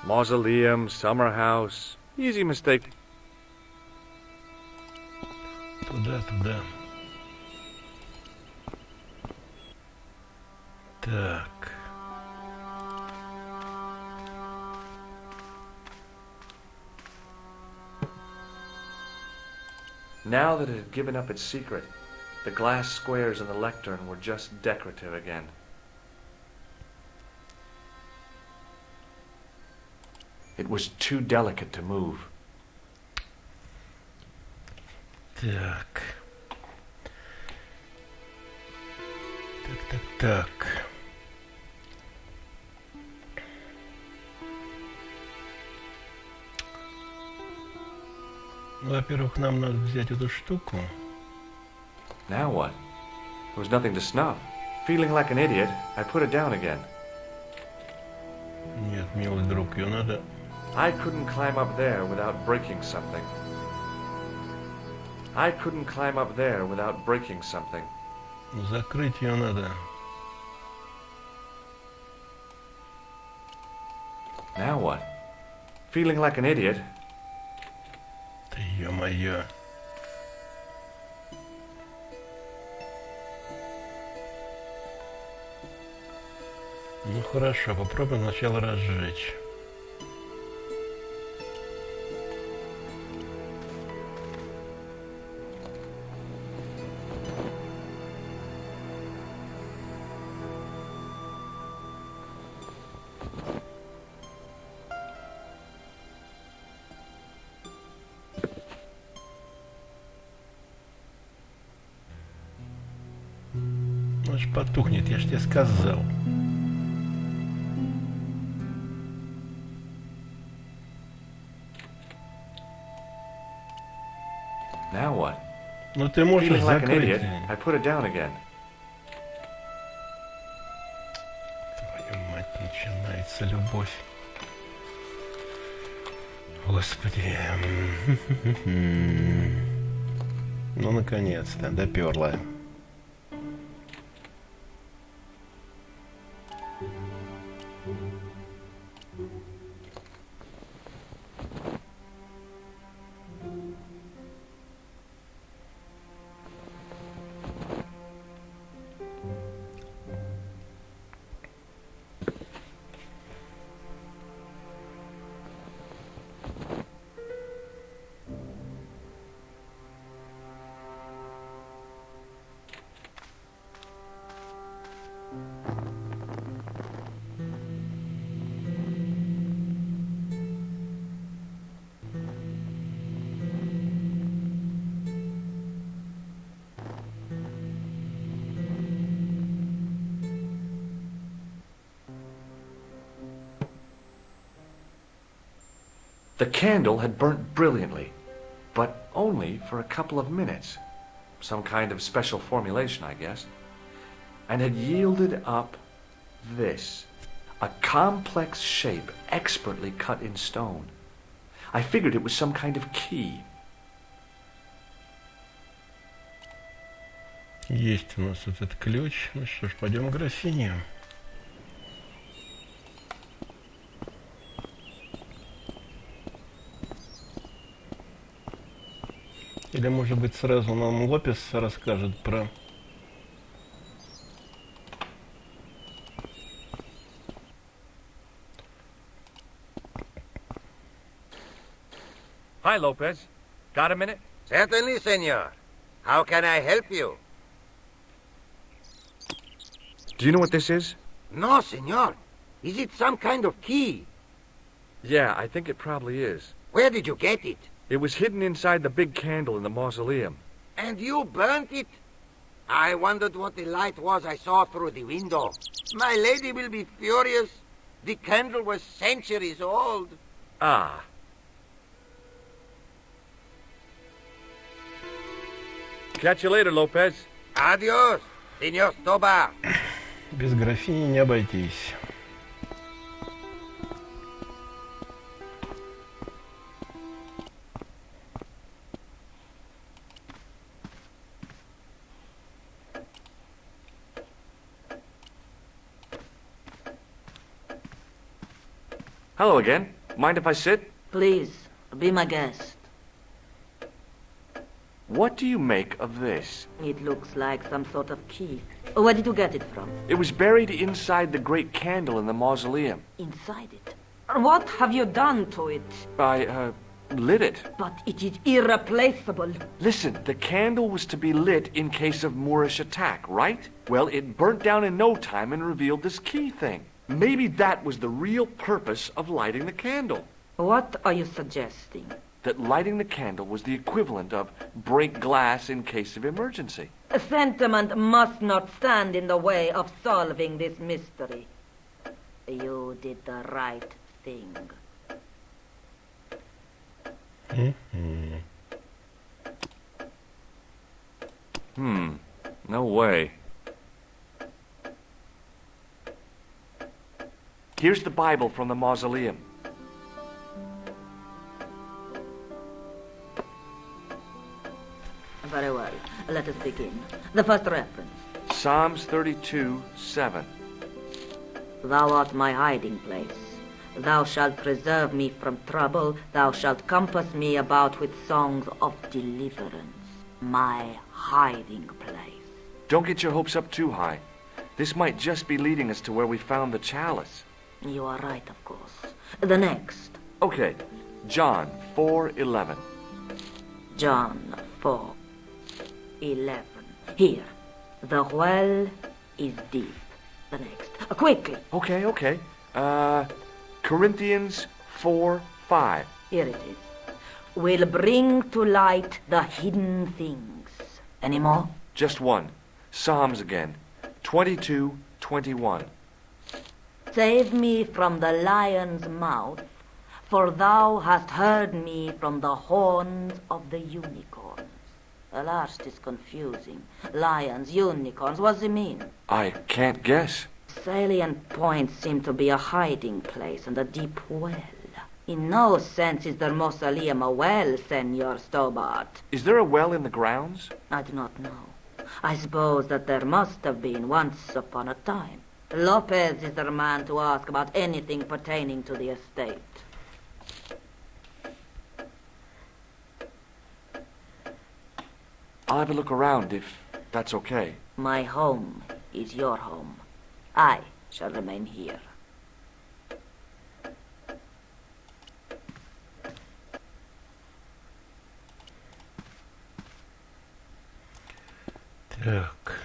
Mausoleum, summer house. Easy mistake. Туда, туда. Так. Now that it had given up its secret, the glass squares in the lectern were just decorative again. It was too delicate to move. Так. Так. Ну, во-первых, нам надо взять эту штуку. Now what? There was nothing to snuff. Feeling like an idiot, I put it down again. Нет, милый друг, ее надо... I couldn't climb up there without breaking something. I couldn't climb up there without breaking something. Закрыть ее надо. Now what? Feeling like an idiot, Да ё-моё. Ну хорошо, попробуем сначала разжечь. Он ж потухнет, я ж тебе сказал. now what? Ну ты можешь Feeling like an закрыть. idiot, I put it down again. Твою мать, начинается любовь. Господи. Ну, наконец-то, доперла. The candle had burnt brilliantly, but only for a couple of minutes. Some kind of special formulation, I guess. And had yielded up this. A complex shape expertly cut in stone. I figured it was some kind of key. Есть у нас этот ключ. Ну что ж, пойдем к графине. Или, может быть, сразу нам Лопес расскажет про... Hi, Lopez. Got a minute? Certainly, senor. How can I help you? Do you know what this is? No, senor. Is it some kind of key? Yeah, I think it probably is. Where did you get it? It was hidden inside the big candle in the mausoleum. And you burnt it? I wondered what the light was I saw through the window. My lady will be furious. The candle was centuries old. Ah. Catch you later, Lopez. Adios, senor Stobar. Без графини не обойтись. Hello again. Mind if I sit? Please, be my guest. What do you make of this? It looks like some sort of key. Where did you get it from? It was buried inside the great candle in the mausoleum. Inside it. What have you done to it? I, lit it. But it is irreplaceable. Listen, the candle was to be lit in case of Moorish attack, right? Well, it burnt down in no time and revealed this key thing. Maybe that was the real purpose of lighting the candle. What are you suggesting? That lighting the candle was the equivalent of break glass in case of emergency. Sentiment must not stand in the way of solving this mystery. You did the right thing. No way. Here's the Bible from the mausoleum. Very well. Let us begin. The first reference. Psalms 32:7. Thou art my hiding place. Thou shalt preserve me from trouble. Thou shalt compass me about with songs of deliverance. My hiding place. Don't get your hopes up too high. This might just be leading us to where we found the chalice. You are right, of course. The next. Okay, John 4:11. John 4:11. Here. The well is deep. The next. Quickly. Okay. Corinthians 4:5. Here it is. Will bring to light the hidden things. Any more? Just one. Psalms again. 22:21. Save me from the lion's mouth, for thou hast heard me from the horns of the unicorns. The last is confusing. Lions, unicorns, what does it mean? I can't guess. Salient points seem to be a hiding place and a deep well. In no sense is the mausoleum a well, Senor Stobart. Is there a well in the grounds? I do not know. I suppose that there must have been once upon a time. Lopez is the man to ask about anything pertaining to the estate. I'll have a look around if that's okay. My home is your home. I shall remain here. Так.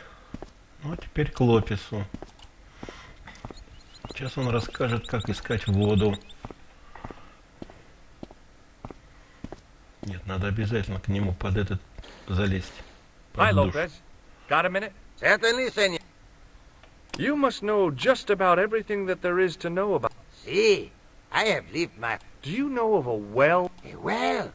Ну, а теперь к Лопесу. Сейчас он расскажет, как искать воду. Нет, надо обязательно к нему под этот залезть. Hi, Под душ. Lopez. Got a minute? Certainly, senor. You must know just about everything that there is to know about. See, I have lived my... Do you know of a well? A well?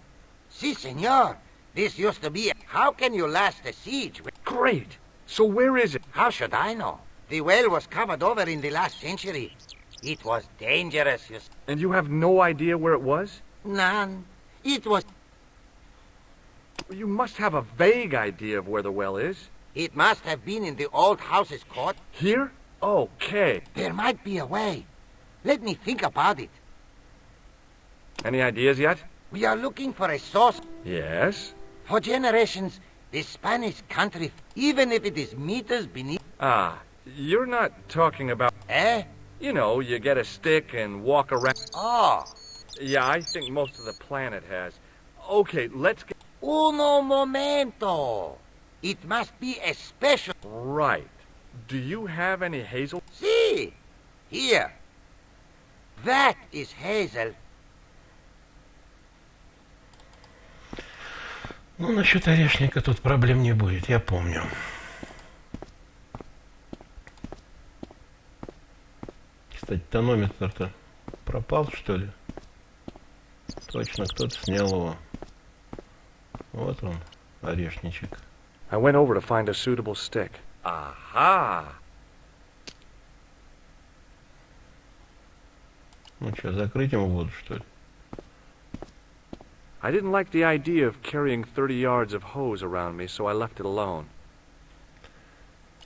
Si, senor. This used to be... How can you last a siege? Great. So where is it? How should I know? The well was covered over in the last century. It was dangerous, you... And you have no idea where it was? None. It was... You must have a vague idea of where the well is. It must have been in the old house's court. Here? Okay. There might be a way. Let me think about it. Any ideas yet? We are looking for a source. Yes. For generations, the Spanish country, even if it is meters beneath... Ah, you're not talking about... Eh? You know, you get a stick and walk around... Oh. Yeah, I think most of the planet has. Okay, let's get... Uno momento. It must be a special... Right. Do you have any hazel? See. Here. That is hazel. Ну, насчет орешника тут проблем не будет, я помню. Кстати, тонометр-то пропал, что ли? Точно, кто-то снял его. Вот он, орешничек. I went over to find a suitable stick. Aha! Ну что, закрыть ему воду, что ли? I didn't like the idea of carrying 30 yards of hose around me, so I left it alone.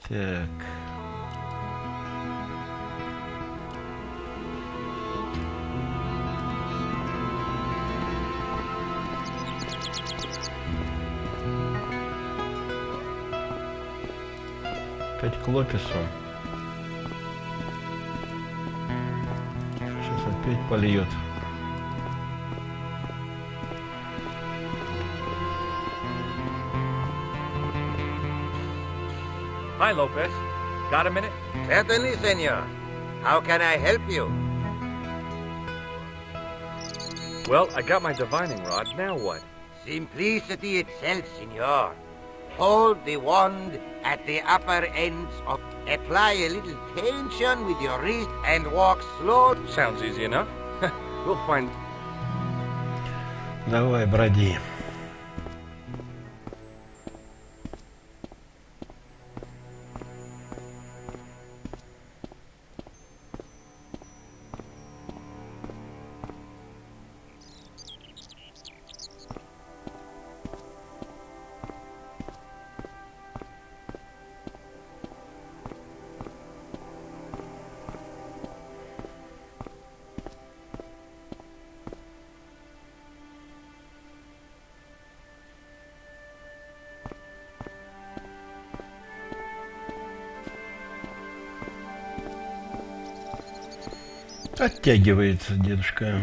Так. Опять Клопису. Сейчас опять польет. Hi, Lopez. Got a minute? Certainly, senor. How can I help you? Well, I got my divining rod. Now what? Simplicity itself, senor. Hold the wand at the upper ends of... Apply a little tension with your wrist and walk slow. Sounds easy enough. We'll find... Давай, броди. Оттягивается дедушка.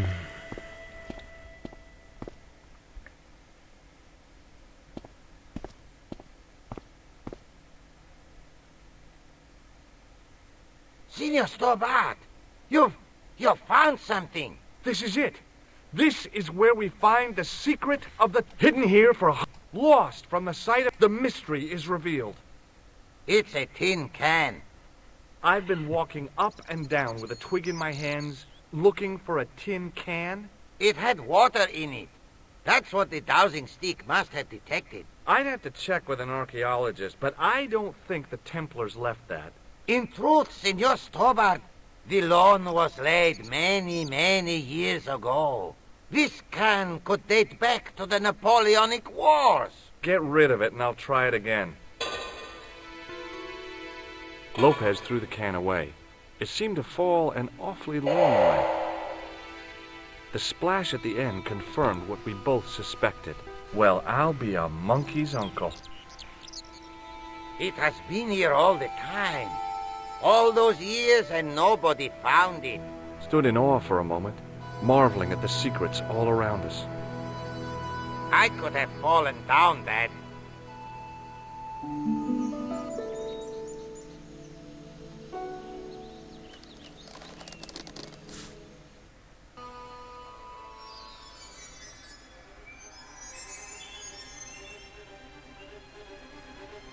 Senor Stobart, you've found something. This is it. This is where we find the secret of the... Hidden here for... Lost from the sight of... The mystery is revealed. It's a tin can. I've been walking up and down with a twig in my hands, looking for a tin can. It had water in it. That's what the dowsing stick must have detected. I'd have to check with an archaeologist, but I don't think the Templars left that. In truth, Senor Stobart, the loan was laid many, many years ago. This can could date back to the Napoleonic Wars. Get rid of it and I'll try it again. Lopez threw the can away. It seemed to fall an awfully long way. The splash at the end confirmed what we both suspected. Well, I'll be a monkey's uncle. It has been here all the time. All those years and nobody found it. Stood in awe for a moment, marveling at the secrets all around us. I could have fallen down that.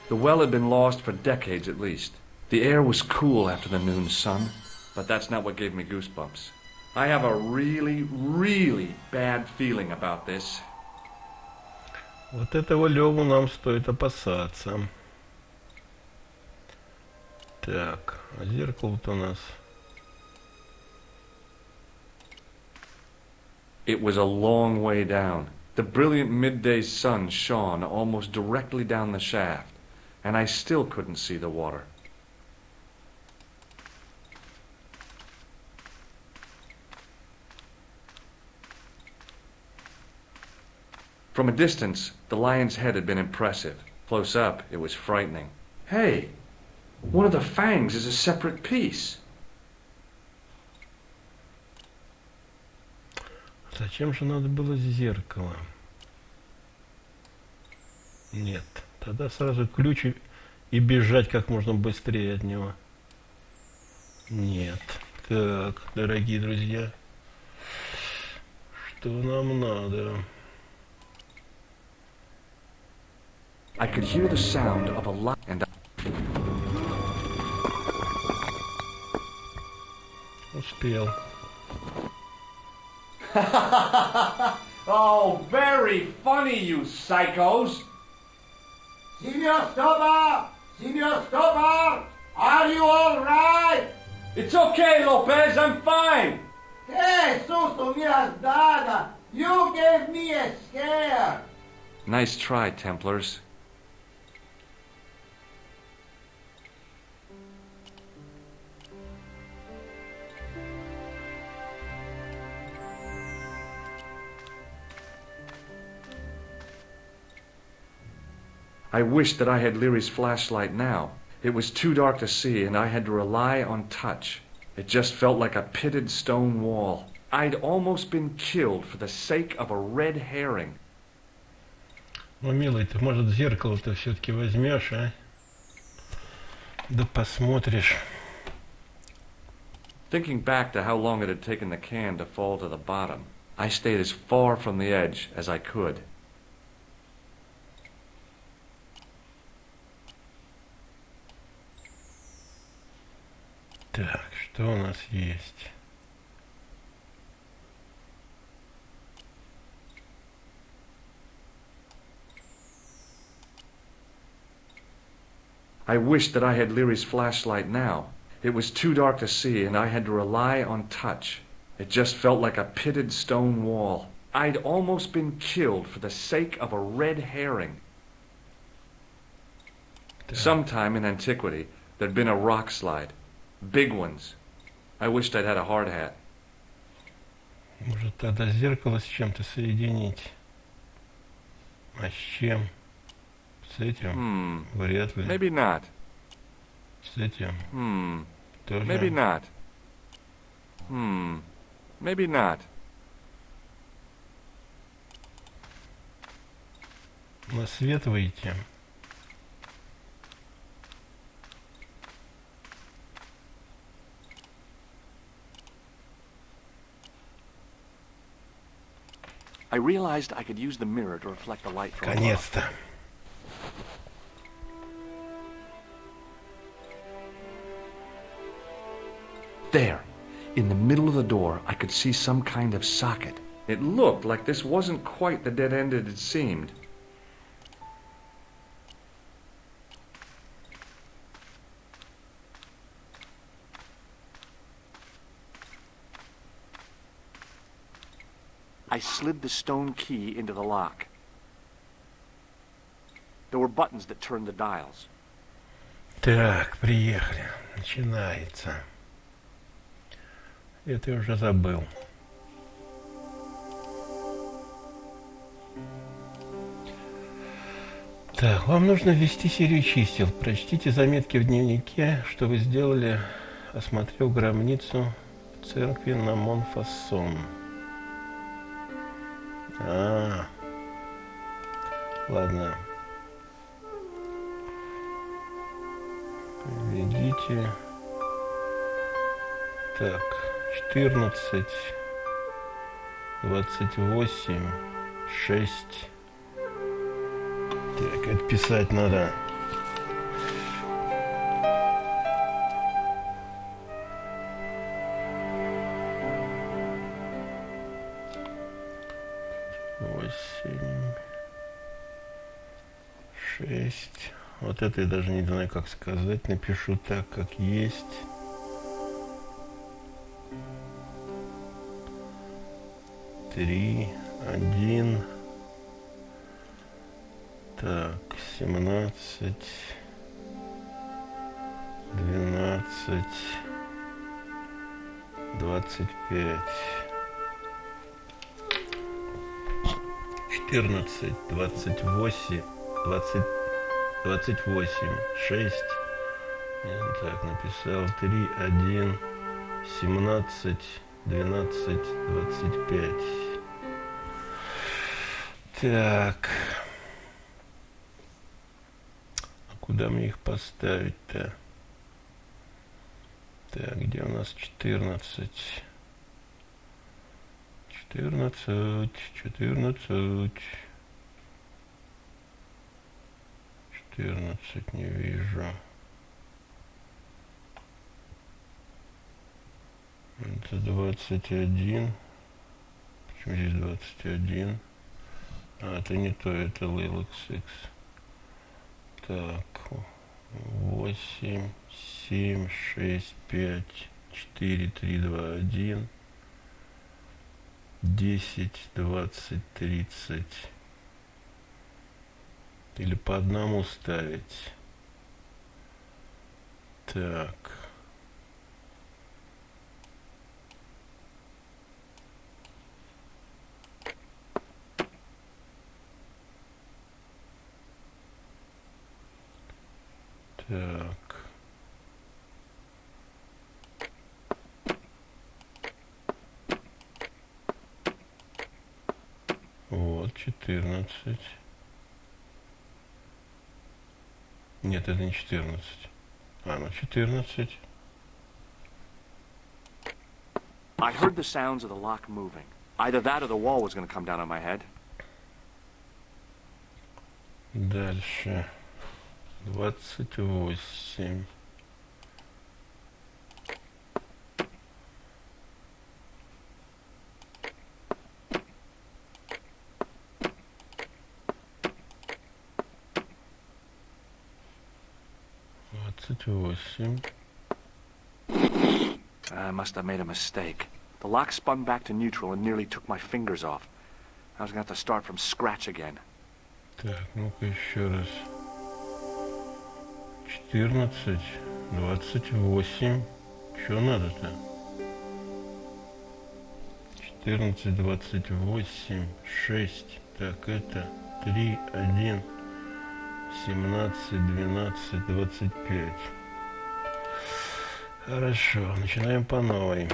The well had been lost for decades at least. The air was cool after the noon sun, but that's not what gave me goosebumps. I have a really, really bad feeling about this. Вот этого Леву нам стоит опасаться. Так, а зеркало-то у нас... It was a long way down. The brilliant midday sun shone almost directly down the shaft, and I still couldn't see the water. From a distance, the lion's head had been impressive. Close up, it was frightening. Hey, one of the fangs is a separate piece. Зачем же надо было зеркало? Нет, тогда сразу ключ и бежать как можно быстрее от него. Нет. Так, дорогие друзья, что нам надо? I could hear the sound of a lion and Успел. Oh, very funny, you psychos! Signor Stobar! Signor Stobar! Are you all right? It's okay, Lopez, I'm fine! Hey, susto mi has dado! You gave me a scare! Nice try, Templars. I wished that I had Leary's flashlight now. It was too dark to see, and I had to rely on touch. It just felt like a pitted stone wall. I'd almost been killed for the sake of a red herring. Ну, милый, ты, может, зеркало-то все-таки возьмешь, а? Да посмотришь. Thinking back to how long it had taken the can to fall to the bottom, I stayed as far from the edge as I could. Так, что у нас есть? I wished that I had Leary's flashlight now. It was too dark to see, and I had to rely on touch. It just felt like a pitted stone wall. I'd almost been killed for the sake of a red herring. Sometime in antiquity, there'd been a rock slide. Big ones. I wished I'd had a hard hat. Может, тогда зеркало с чем-то соединить? А с чем? С этим? Вряд ли. Maybe not. С этим? Тоже? Maybe not. Maybe not. На свет выйти. I realized I could use the mirror to reflect the light from above. Наконец-то. There, in the middle of the door, I could see some kind of socket. It looked like this wasn't quite the dead end it had seemed. I slid the stone key into the lock. There were buttons that turned the dials. Так, приехали. Начинается. Это я уже забыл. Так, вам нужно ввести серию чисел. Прочтите заметки в дневнике, что вы сделали, осмотрев гробницу в церкви на Монфассон. Ладно. Введите. Так, 14, 28, 6. Так, это писать надо. 6. Вот это я даже не знаю, как сказать. Напишу так, как есть. Три, 1. Так, 17, 12, 25, 14, 28, 20, 28, 6. Я так написал. 3, 1, 17, 12, 25. Так. А куда мне их поставить-то? Так, где у нас 14? 14, 14. 14 не вижу. Это 21. Почему здесь 21? А, это не то, это Lil XX. Так, 8, 7, 6, 5, 4, 3, 2, 1, 10, 20, 30. Или по одному ставить. Так. Так. Вот, 14. Нет, это не 14. А, ну 14. I heard the sounds of the lock moving. Either that or the wall was going to come down on my head. Дальше. 28. I must have made a mistake. The lock spun back to neutral and nearly took my fingers off. I was going to have to start from scratch again. Так, ну-ка еще раз. 14, 28. Что надо-то? 14, 28, 6. Так, это 3, 1, 17, 12, 25. Хорошо, начинаем по новой.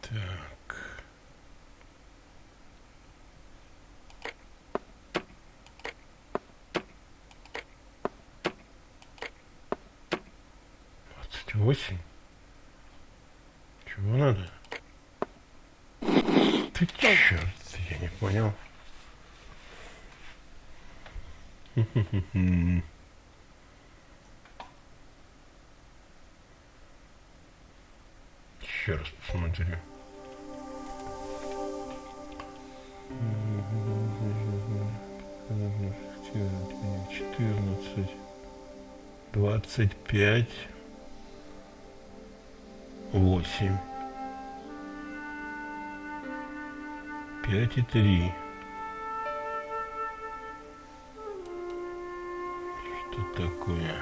Так. Двадцать восемь. Чего надо? Ты черт, я не понял. Еще раз посмотрю. 14, 25, 8, 5 и 3. Что такое?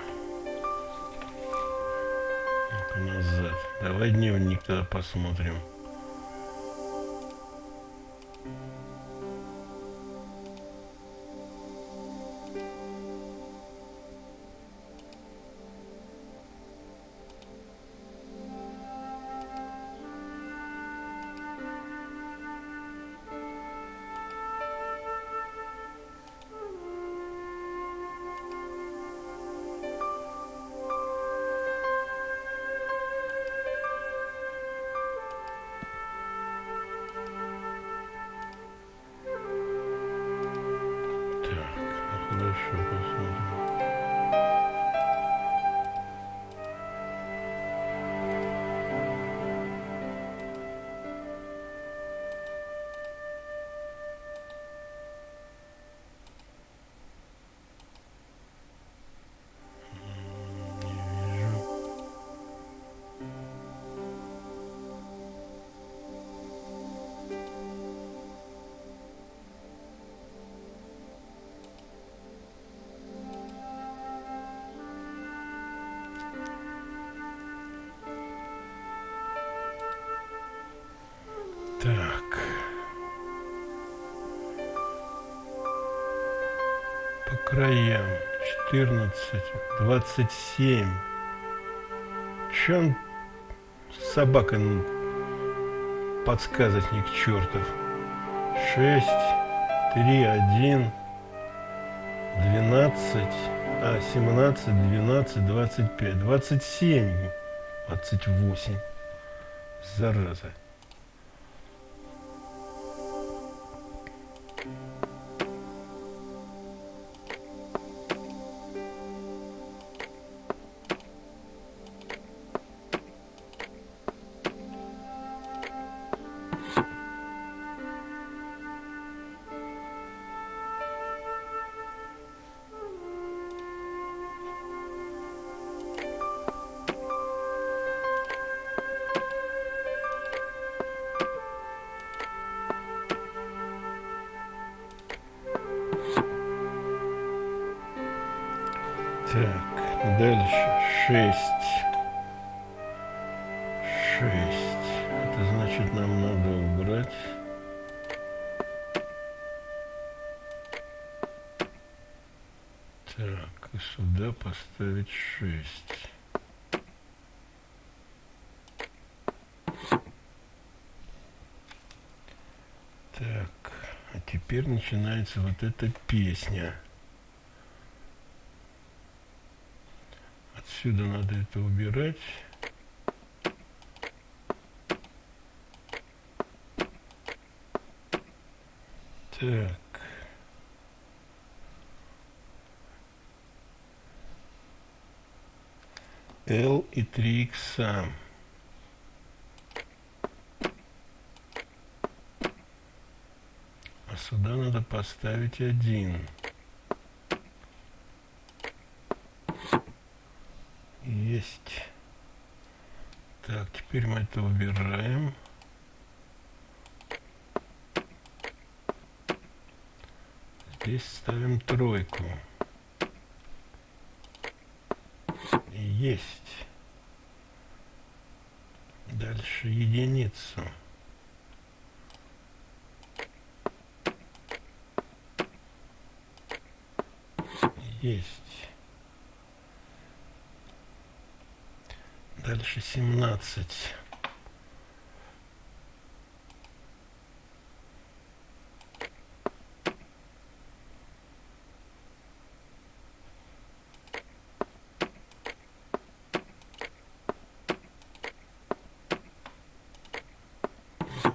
Ну-ка назад. Давай дневник тогда посмотрим. Так. По краям 14, 27. Че он собака подсказочник чертов? 6, 3, 1, 12, 17, 12, 25, 27, 28. Зараза. Так, дальше 6. 6. Это значит, нам надо убрать. Так, и сюда поставить 6. Так, а теперь начинается вот эта песня. Отсюда надо это убирать. Так. L и 3 икса. А сюда надо поставить 1. Есть. Так, теперь мы это убираем. Здесь ставим 3. Есть. Дальше 1. Есть. Дальше 17.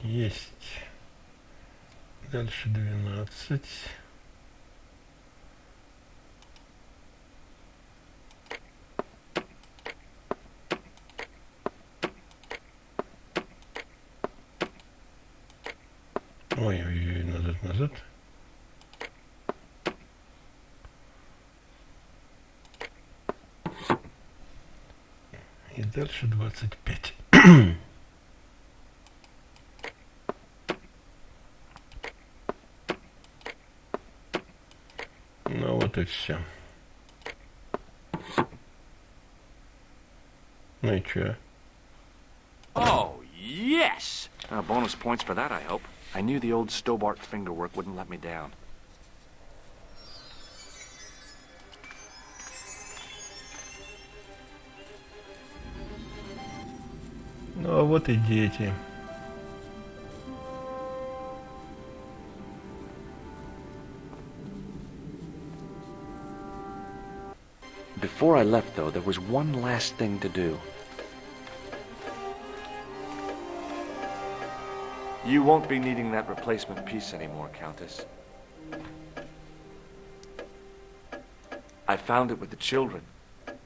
Есть. Дальше 12. Ой-ой-ой, назад. И дальше 25. Ну вот и все. Ну и чё? Oh, yes! Bonus points for that, I hope. I knew the old Stobart fingerwork wouldn't let me down. Ну а вот и дети. Before I left, though, there was one last thing to do. You won't be needing that replacement piece anymore, Countess. I found it with the children.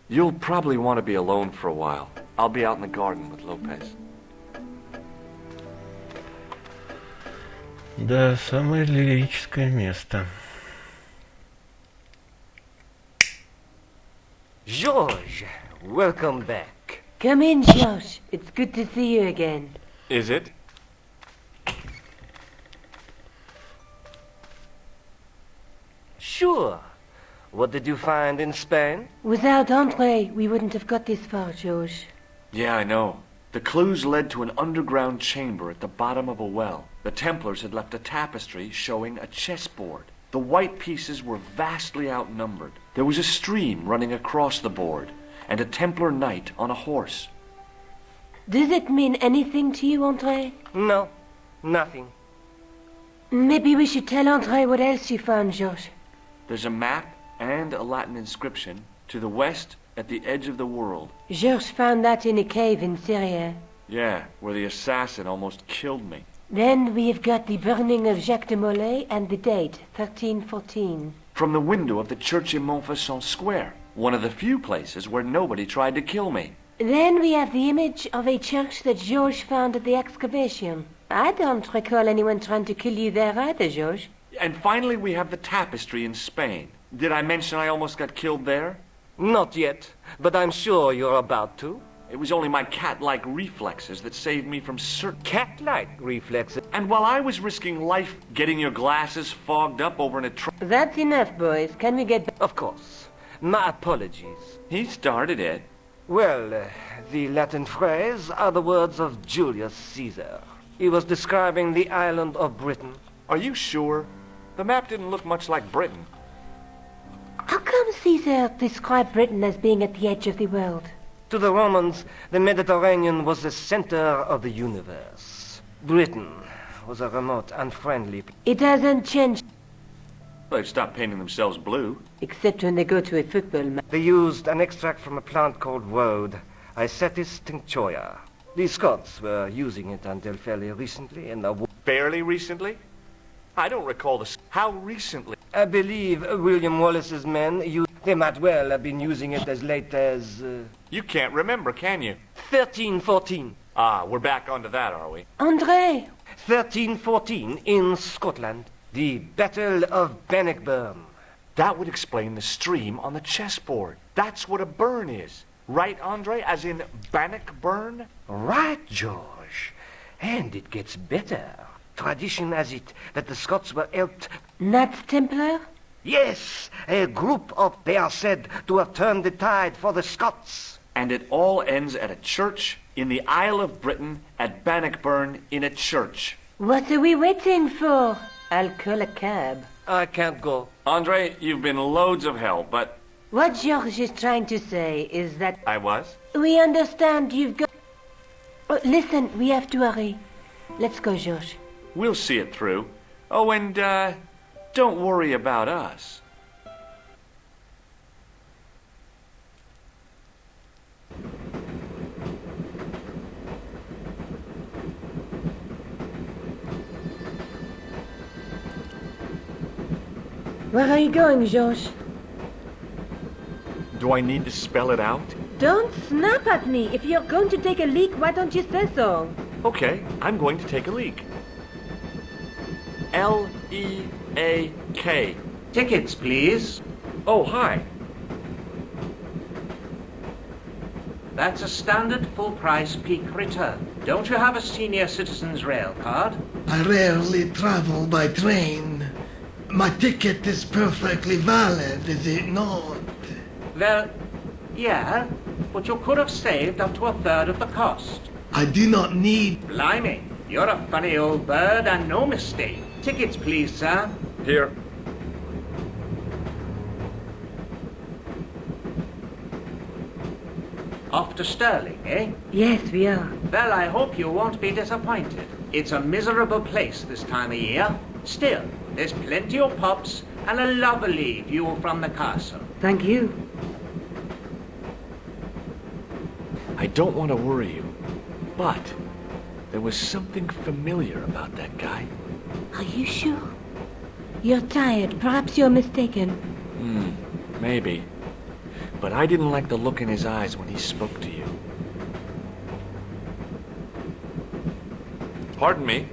You'll probably want to be alone for a while. I'll be out in the garden with Lopez. Да, самое лирическое место. George, welcome back. Come in, Josh. It's good to see you again. Is it? Sure. What did you find in Spain? Without Andre, we wouldn't have got this far, George. Yeah, I know. The clues led to an underground chamber at the bottom of a well. The Templars had left a tapestry showing a chessboard. The white pieces were vastly outnumbered. There was a stream running across the board, and a Templar knight on a horse. Does it mean anything to you, André? No, nothing. Maybe we should tell André what else you found, Georges. There's a map and a Latin inscription to the west at the edge of the world. Georges found that in a cave in Syria. Yeah, where the assassin almost killed me. Then we have got the burning of Jacques de Molay and the date, 1314. From the window of the church in Montfaucon Square, one of the few places where nobody tried to kill me. Then we have the image of a church that Georges found at the excavation. I don't recall anyone trying to kill you there either, Georges. And finally we have the tapestry in Spain. Did I mention I almost got killed there? Not yet, but I'm sure you're about to. It was only my cat-like reflexes that saved me from certain... Cat-like reflexes. And while I was risking life getting your glasses fogged up over in a truck... That's enough, boys. Can we get... Of course. My apologies. He started it. Well, the Latin phrase are the words of Julius Caesar. He was describing the island of Britain. Are you sure? The map didn't look much like Britain. How come Caesar described Britain as being at the edge of the world? To the Romans, the Mediterranean was the center of the universe. Britain was a remote, unfriendly... It hasn't changed, They've stopped painting themselves blue. except when they go to a football match. They used an extract from a plant called woad, Icetis tinctoria. The Scots were using it until fairly recently in the... Fairly recently? I don't recall the... How recently? I believe William Wallace's men used... They might well have been using it as late as... You can't remember, can you? 1314. Ah, we're back onto that, are we? André! 1314 in Scotland. The Battle of Bannockburn. That would explain the stream on the chessboard. That's what a burn is. Right, Andre? As in Bannockburn? Right, George. And it gets better. Tradition has it that the Scots were helped... Knights Templar? Yes, a group of... They are said to have turned the tide for the Scots. And it all ends at a church in the Isle of Britain at Bannockburn in a church. What are we waiting for? I'll call a cab. I can't go. Andre, you've been loads of help, but... What Georges is trying to say is that... I was? We understand you've got... Oh, listen, we have to hurry. Let's go, Georges. We'll see it through. Oh, and, don't worry about us. Where are you going, Georges? Do I need to spell it out? Don't snap at me. If you're going to take a leak, why don't you say so? Okay, I'm going to take a leak. L-E-A-K. Tickets, please. Oh, hi. That's a standard full-price peak return. Don't you have a senior citizen's rail card? I rarely travel by train. My ticket is perfectly valid, is it not? Well, yeah, but you could have saved up to a third of the cost. I do not need... Blimey, you're a funny old bird and no mistake. Tickets, please, sir. Here. Off to Stirling, eh? Yes, we are. Well, I hope you won't be disappointed. It's a miserable place this time of year. Still, there's plenty of pubs and a lovely view from the castle. Thank you. I don't want to worry you, but there was something familiar about that guy. Are you sure? You're tired. Perhaps you're mistaken. Maybe. But I didn't like the look in his eyes when he spoke to you. Pardon me.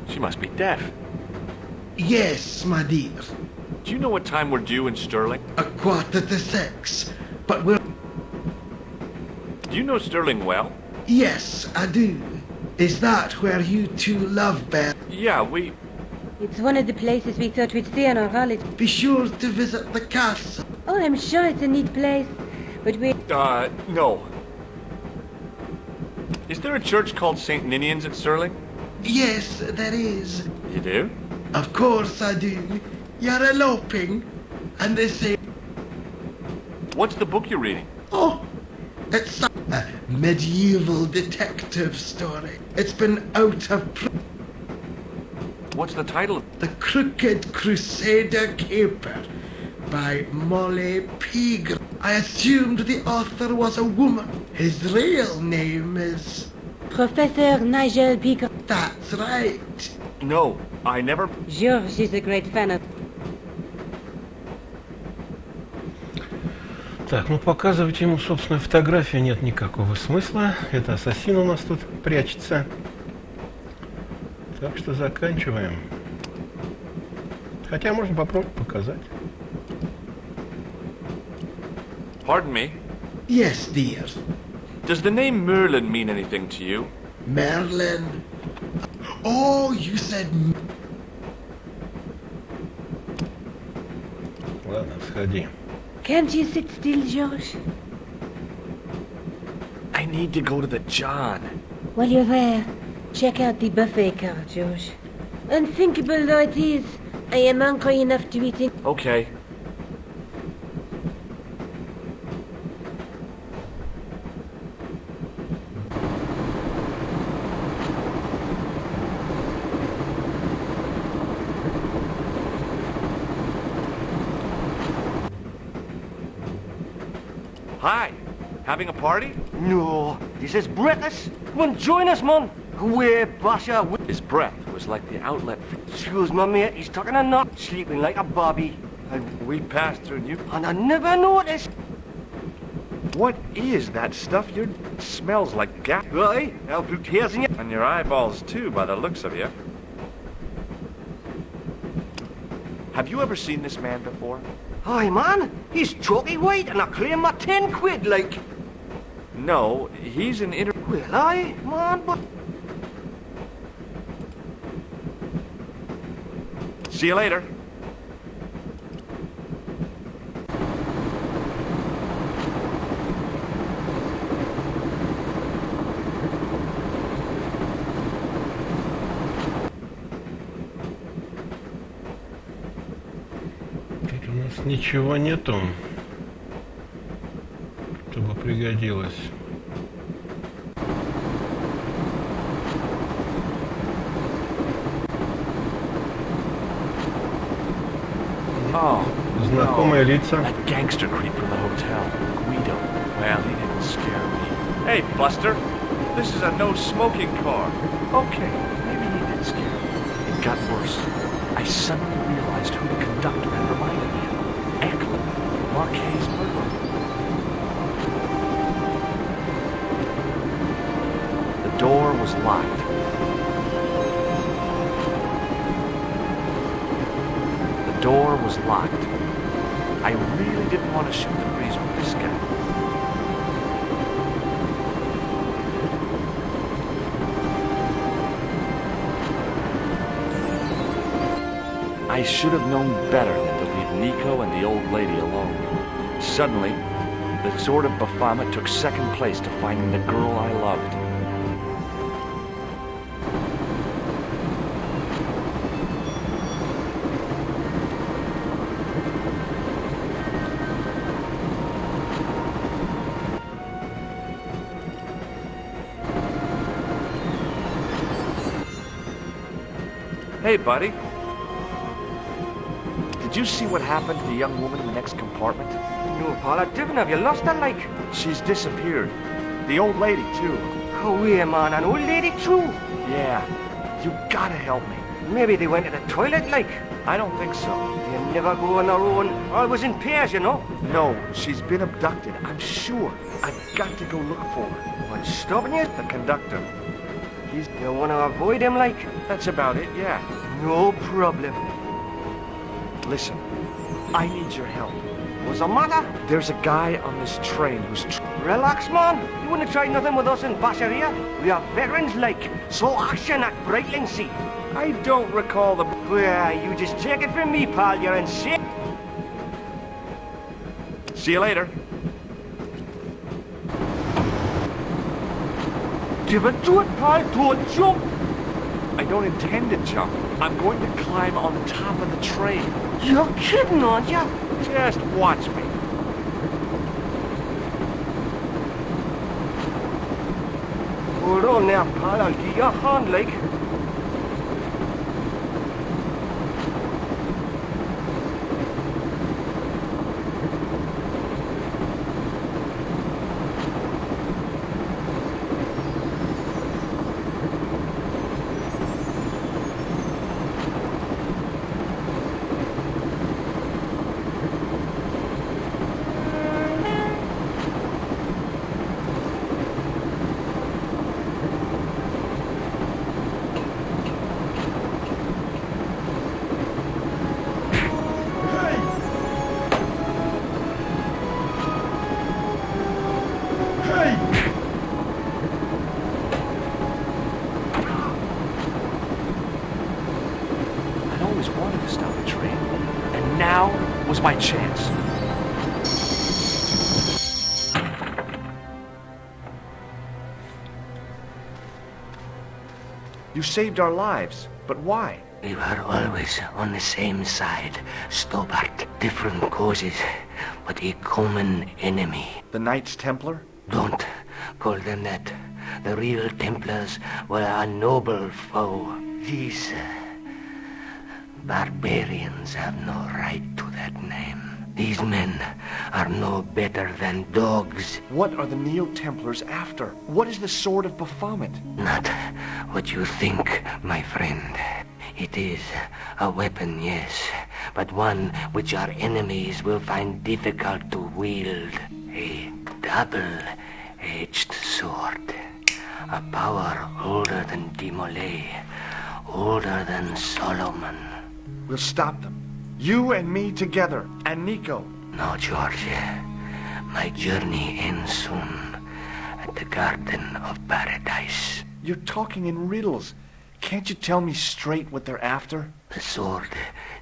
She must be deaf. Yes, my dear. Do you know what time we're due in Stirling? 6:15. But we're... Do you know Stirling well? Yes, I do. Is that where you two love bed? Yeah, we... It's one of the places we thought we'd stay on our holiday. Be sure to visit the castle. Oh, I'm sure it's a neat place. But we... No. Is there a church called St. Ninian's at Stirling? Yes, there is. You do? Of course I do. You're eloping, and they say, What's the book you're reading? oh, it's a medieval detective story. It's been out of print. What's the title? The Crooked Crusader Caper by Molly Pegram. I assumed the author was a woman. His real name is... Professor Nigel Pico. That's right. No, I never... George is a great fan of... Так, ну показывать ему собственную фотографию нет никакого смысла. Это ассасин у нас тут прячется. Так что заканчиваем. Хотя можно попробовать показать. Pardon me? Yes, dear. Does the name Merlin mean anything to you? Merlin. Oh, you said... Ладно, сходи. Can't you sit still, George? I need to go to the John. While you're there, check out the buffet car, George. Unthinkable though it is, I am hungry enough to eat it. Okay. Hi. Having a party? No, this is breakfast. Come on, join us, man. Where, Basha? His breath was like the outlet for... Excuse my mate, he's talking a nut, sleeping like a bobby. And we passed through New... And I never noticed. What is that stuff? Your smells like gas. Right, I'll put tears in you. And your eyeballs, too, by the looks of you. Have you ever seen this man before? Aye, man, he's chalky white and I claim my 10 quid, like. No, he's an inter... Well, aye, man, but... See you later. Тут у нас ничего нету, чтобы пригодилось. Oh, Знакомые лица. that gangster creep from the hotel, Guido. Well, he didn't scare me. Hey, Buster, this is a no-smoking car. Okay, maybe he did scare me. It got worse. I suddenly realized who the conductor had reminded me of. Eklund, Marquet's murderer. The door was locked. The door was locked. I really didn't want to shoot the breeze with this guy. I should have known better than to leave Nico and the old lady alone. Suddenly, the sort of Baphomet took second place to finding the girl I loved. Hey, buddy. Did you see what happened to the young woman in the next compartment? No, Paul, I didn't. Have you lost her, like? She's disappeared. The old lady, too. Oh, yeah, man, an old lady, too. Yeah. You gotta help me. Maybe they went to the toilet, like. I don't think so. They never go on their own. Always in pairs, you know. No, she's been abducted. I'm sure. I've got to go look for her. What's stopping you? The conductor. You want to avoid him, like? That's about it, yeah. No problem. Listen, I need your help. What's the matter? There's a guy on this train who's... Relax, man. You wouldn't try nothing with us in Basharia. We are veterans, like. So action at Brightlingsea. I don't recall the... Well, you just take it from me, pal. You're insane. See you later. Give it to it, pal. Don't jump. I don't intend to jump. I'm going to climb on top of the train. You're kidding, aren't you? Just watch me. Hold on now, pal. I'll give you a hand, like. I'd always wanted to stop a train, and now was my chance. You saved our lives, but why? We were always on the same side, Stobart. Different causes, but a common enemy. The Knights Templar? Don't call them that. The real Templars were a noble foe. These barbarians have no right to that name. These men are no better than dogs. What are the Neo-Templars after? What is the Sword of Baphomet? Not what you think, my friend. It is a weapon, yes, but one which our enemies will find difficult to wield. A double-edged sword. A power older than Demolay, older than Solomon. We'll stop them. You and me together, and Nico. No, George. My journey ends soon at the Garden of Paradise. You're talking in riddles. Can't you tell me straight what they're after? The sword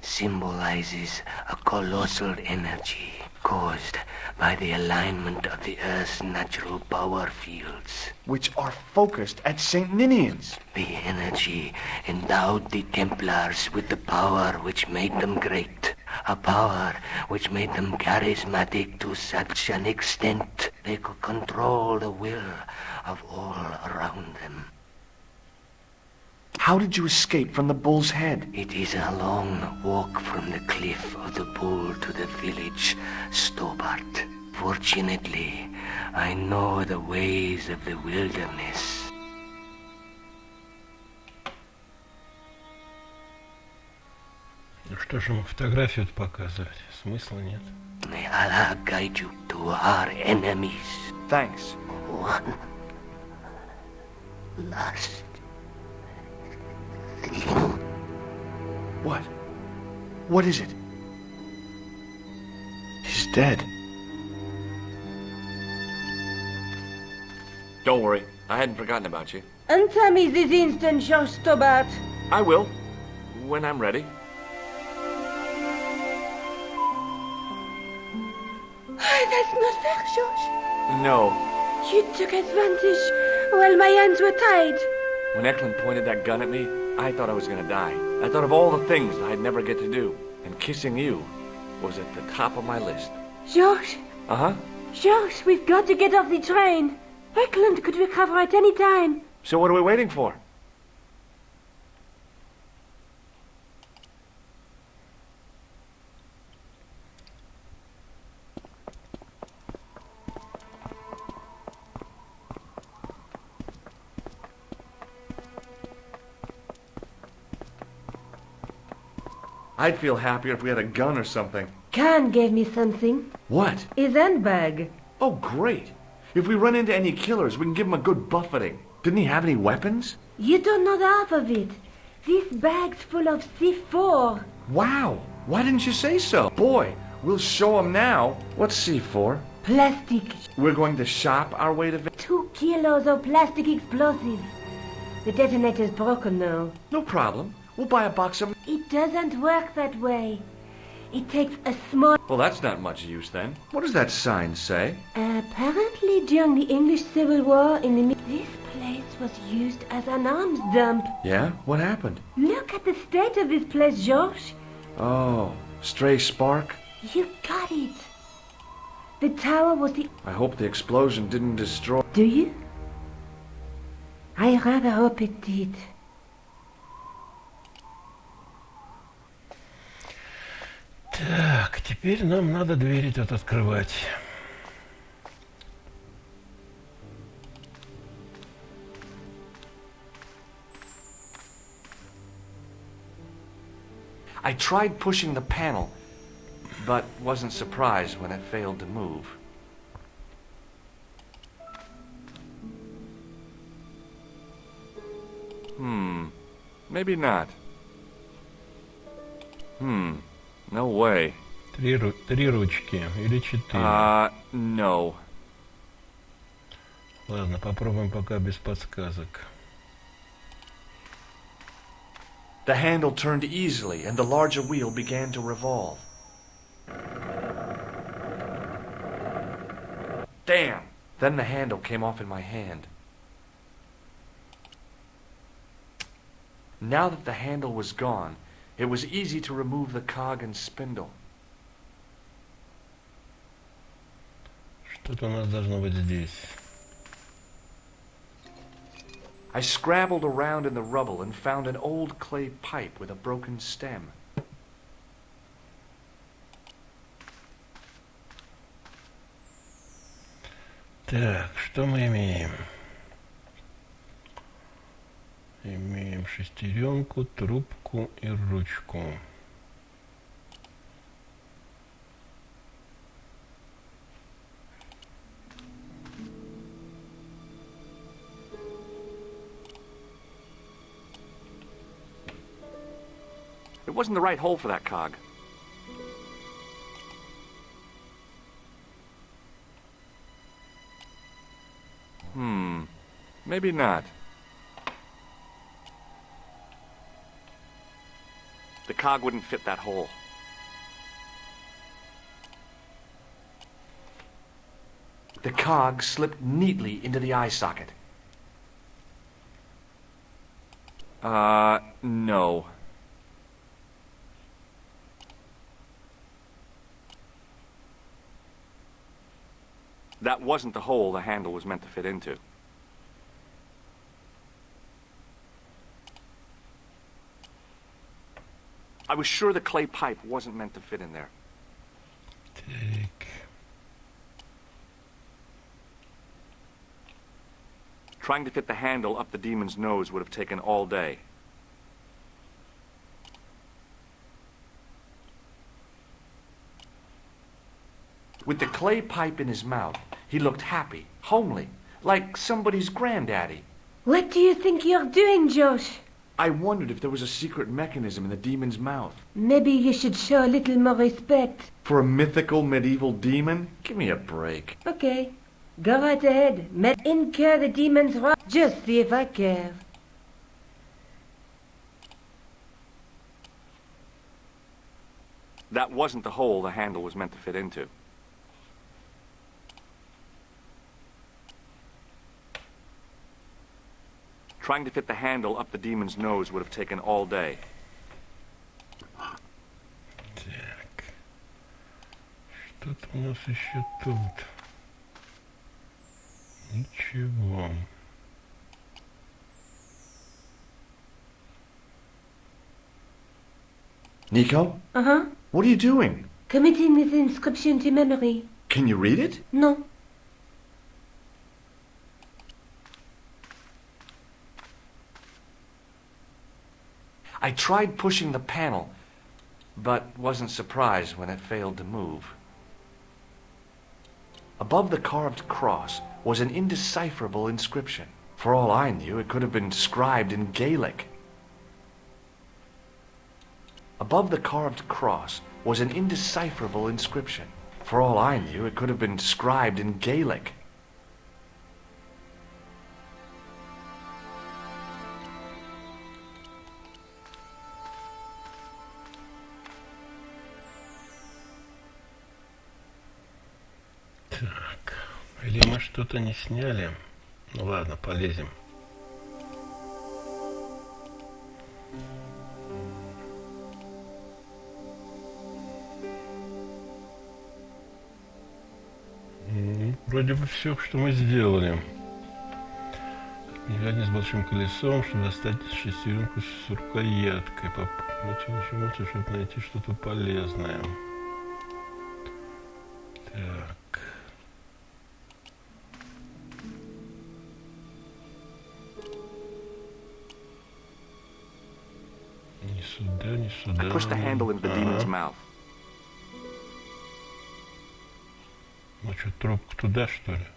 symbolizes a colossal energy caused by the alignment of the Earth's natural power fields. Which are focused at St. Ninian's. The energy endowed the Templars with the power which made them great. A power which made them charismatic to such an extent they could control the will of all around them. How did you escape from the Bull's Head? It is a long walk from the cliff of the Bull to the village, Stobart. Fortunately, I know the ways of the wilderness. Ну что ж ему фотографию показывать? Смысла нет. May Allah guide you to our enemies. Thanks. One last thing. What? What is it? He's dead. Don't worry. I hadn't forgotten about you. Answer me this instant, George Stobart. I will. When I'm ready. That's not fair, George. No. You took advantage while my hands were tied. When Eklund pointed that gun at me, I thought I was gonna die. I thought of all the things I'd never get to do. And kissing you was at the top of my list. George. Uh-huh. George, we've got to get off the train. Eklund could recover at any time. So what are we waiting for? I'd feel happier if we had a gun or something. Khan gave me something. What? His handbag. Oh, great. If we run into any killers, we can give them a good buffeting. Didn't he have any weapons? You don't know the half of it. This bag's full of C4. Wow. Why didn't you say so? Boy, we'll show them now. What's C4? Plastic. We're going to shop our way to... 2 kilos of plastic explosives. The detonator's broken now. No problem. We'll buy a box of... It doesn't work that way. It takes a small... Well, that's not much use then. What does that sign say? Apparently during the English Civil War in the... This place was used as an arms dump. Yeah? What happened? Look at the state of this place, George. Oh, stray spark? You got it. The tower was the... I hope the explosion didn't destroy... Do you? I rather hope it did. Так, теперь нам надо двери тут открывать. I tried pushing the panel, but wasn't surprised when it failed to move. Maybe not. No way. Три ручки или 4? No. Ладно, попробуем пока без подсказок. The handle turned easily, and the larger wheel began to revolve. Damn! Then the handle came off in my hand. Now that the handle was gone, it was easy to remove the cog and spindle. Что-то у нас должно быть здесь. I scrabbled around in the rubble and found an old clay pipe with a broken stem. Так, что мы имеем? Имеем шестеренку, трубку и ручку. It wasn't the right hole for that cog. Maybe not. The cog wouldn't fit that hole. The cog slipped neatly into the eye socket. No. That wasn't the hole the handle was meant to fit into. I was sure the clay pipe wasn't meant to fit in there. Так. Trying to fit the handle up the demon's nose would have taken all day. With the clay pipe in his mouth, he looked happy, homely, like somebody's granddaddy. What do you think you're doing, Josh? I wondered if there was a secret mechanism in the demon's mouth. Maybe you should show a little more respect. For a mythical medieval demon? Give me a break. Okay. Go right ahead. Incur the demon's wrath. Just see if I care. That wasn't the hole the handle was meant to fit into. Trying to fit the handle up the demon's nose would have taken all day. Так. Что-то у нас еще тут. Ничего. Nico? Uh-huh. What are you doing? Committing this inscription to memory. Can you read it? No. I tried pushing the panel, but wasn't surprised when it failed to move. Above the carved cross was an indecipherable inscription. For all I knew, it could have been scribed in Gaelic. Above the carved cross was an indecipherable inscription. For all I knew, it could have been scribed in Gaelic. Так. Или мы что-то не сняли? Ну ладно, полезем. Вроде бы все, что мы сделали. Механизм с большим колесом, чтобы достать шестеренку с рукояткой. Почему-то, чтобы найти что-то полезное. Так. Ни сюда, ни сюда. I pushed the handle into the demon's mouth. Ну что, трубку туда, что ли?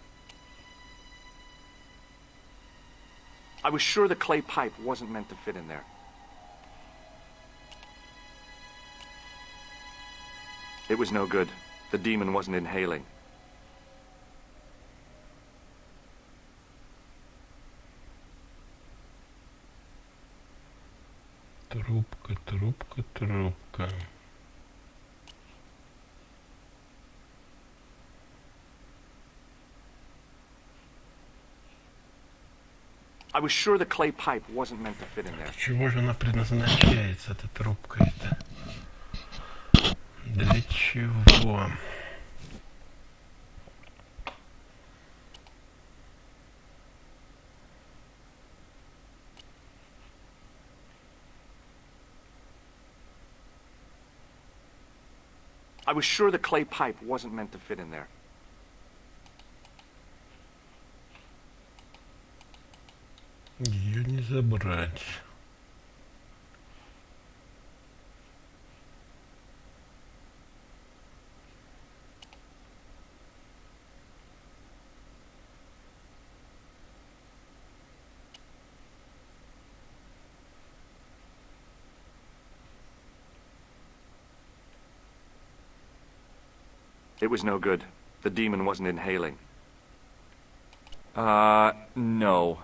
I was sure the clay pipe wasn't meant to fit in there. It was no good. The demon wasn't inhaling. Трубка, трубка, трубка. I was sure the clay pipe wasn't meant to fit in there. Чего же она предназначается, эта трубка эта? Для чего? I was sure the clay pipe wasn't meant to fit in there. Ее не забрать. It was no good. The demon wasn't inhaling. No.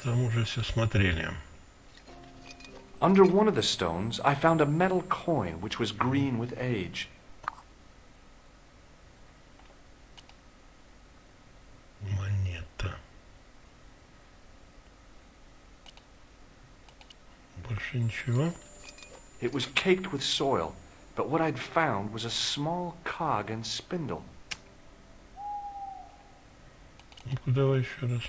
Там уже все смотрели. Under one of the stones, I found a metal coin which was green with age. Монета. Больше ничего? It was caked with soil, but what I'd found was a small cog and spindle. Ну-ка, давай еще раз.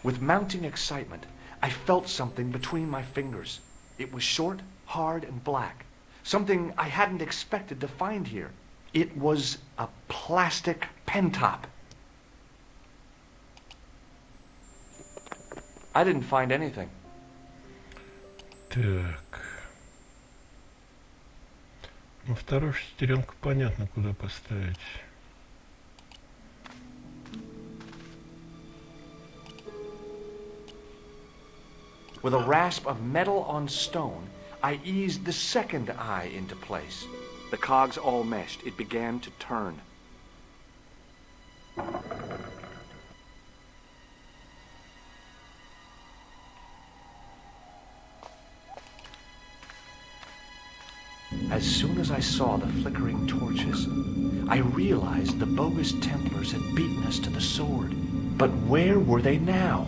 With mounting excitement, I felt something between my fingers. It was short, hard, and black. Something I hadn't expected to find here. It was a plastic pen top. I didn't find anything. Так. Ну, вторую шестеренку понятно, куда поставить. With a rasp of metal on stone, I eased the second eye into place. The cogs all meshed. It began to turn. As soon as I saw the flickering torches, I realized the bogus Templars had beaten us to the sword. But where were they now?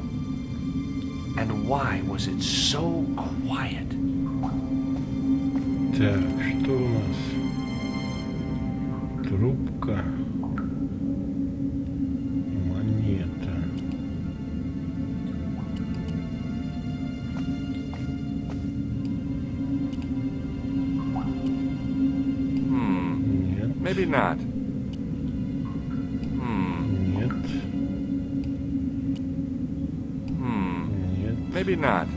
And why was it so quiet? Так, что у нас? Трубка. Монета. Нет. Maybe not. Нет. Нет. Maybe not.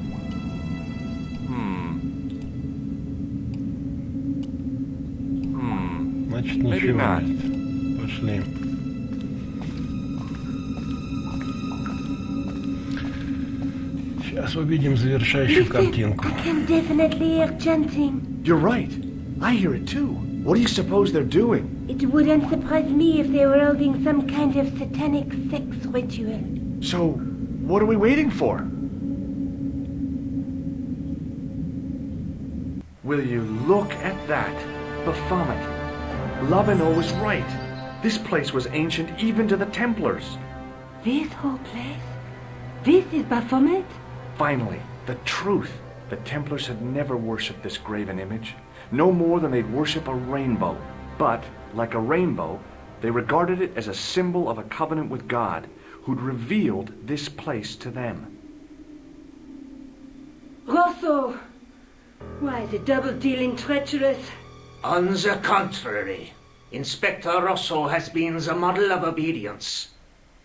Значит, Maybe ничего not. нет. Пошли. Сейчас увидим завершающую картинку. I can definitely hear chanting. You're right. I hear it too. What do you suppose they're doing? It wouldn't surprise me if they were holding some kind of satanic sex ritual. So, what are we waiting for? Will you look at that? Baphomet. Lavino was right. This place was ancient even to the Templars. This whole place? This is Baphomet? Finally, the truth. The Templars had never worshipped this graven image, no more than they'd worship a rainbow. But, like a rainbow, they regarded it as a symbol of a covenant with God, who'd revealed this place to them. Rosso! Why is it double-dealing treacherous? On the contrary, Inspector Rosso has been the model of obedience,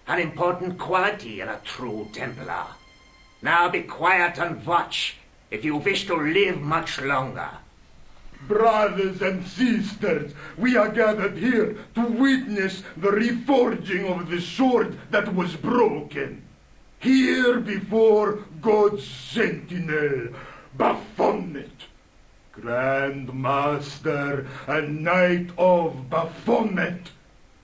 an important quality in a true Templar. Now be quiet and watch, if you wish to live much longer. Brothers and sisters, we are gathered here to witness the reforging of the sword that was broken. Here before God's sentinel, Baphomet, Grand Master and Knight of Baphomet,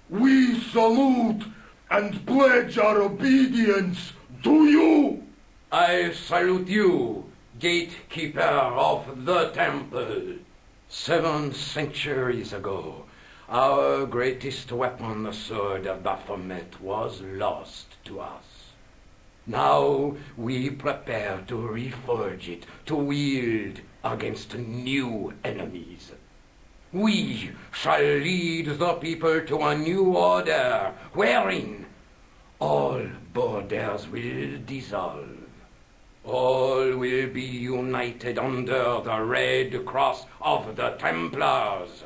we salute and pledge our obedience to you. I salute you, gatekeeper of the temple. 7 centuries ago, our greatest weapon, the sword of Baphomet, was lost to us. Now we prepare to reforge it, to wield against new enemies. We shall lead the people to a new order, wherein all borders will dissolve. All will be united under the red cross of the Templars.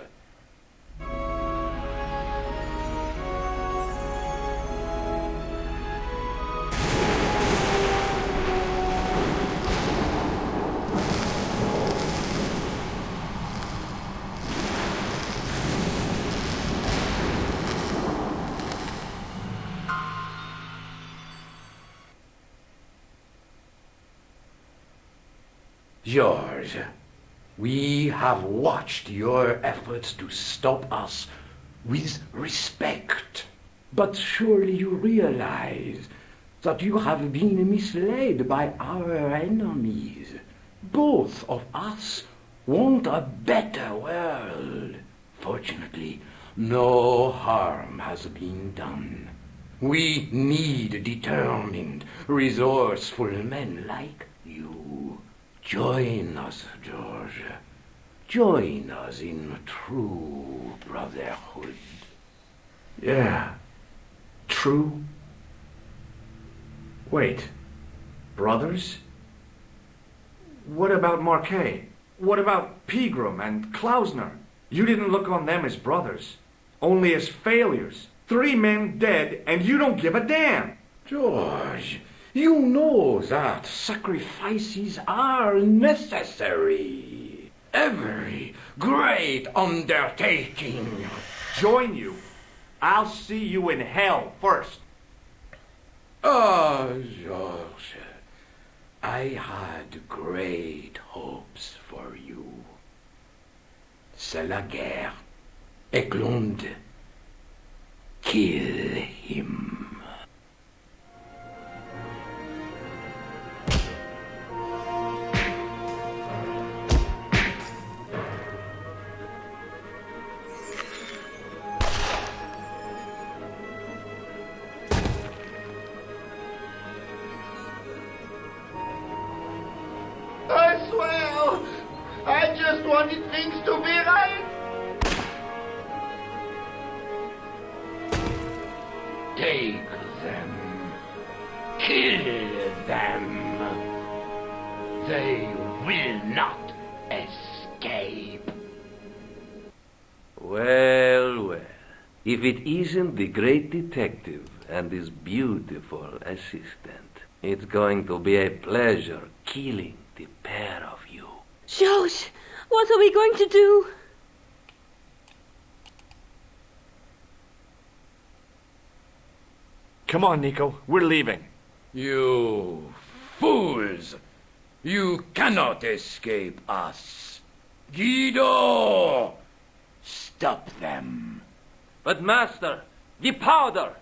George, we have watched your efforts to stop us with respect. But surely you realize that you have been misled by our enemies. Both of us want a better world. Fortunately, no harm has been done. We need determined, resourceful men like you. Join us, George. Join us in true brotherhood. Yeah. True? Wait. Brothers? What about Marquet? What about Pegram and Klausner? You didn't look on them as brothers, only as failures. 3 men dead, and you don't give a damn. George, you know that sacrifices are necessary. Every great undertaking. Join you. I'll see you in hell first. George, I had great hopes for you. C'est la guerre. Eklund, kill him. I swear, I just wanted things to be right. Take them. Kill them. They will not escape. Well, well. If it isn't the great detective and his beautiful assistant, it's going to be a pleasure killing the pair of you. George, what are we going to do? Come on, Nico. We're leaving. You fools! You cannot escape us. Guido! Stop them. But, Master, the powder!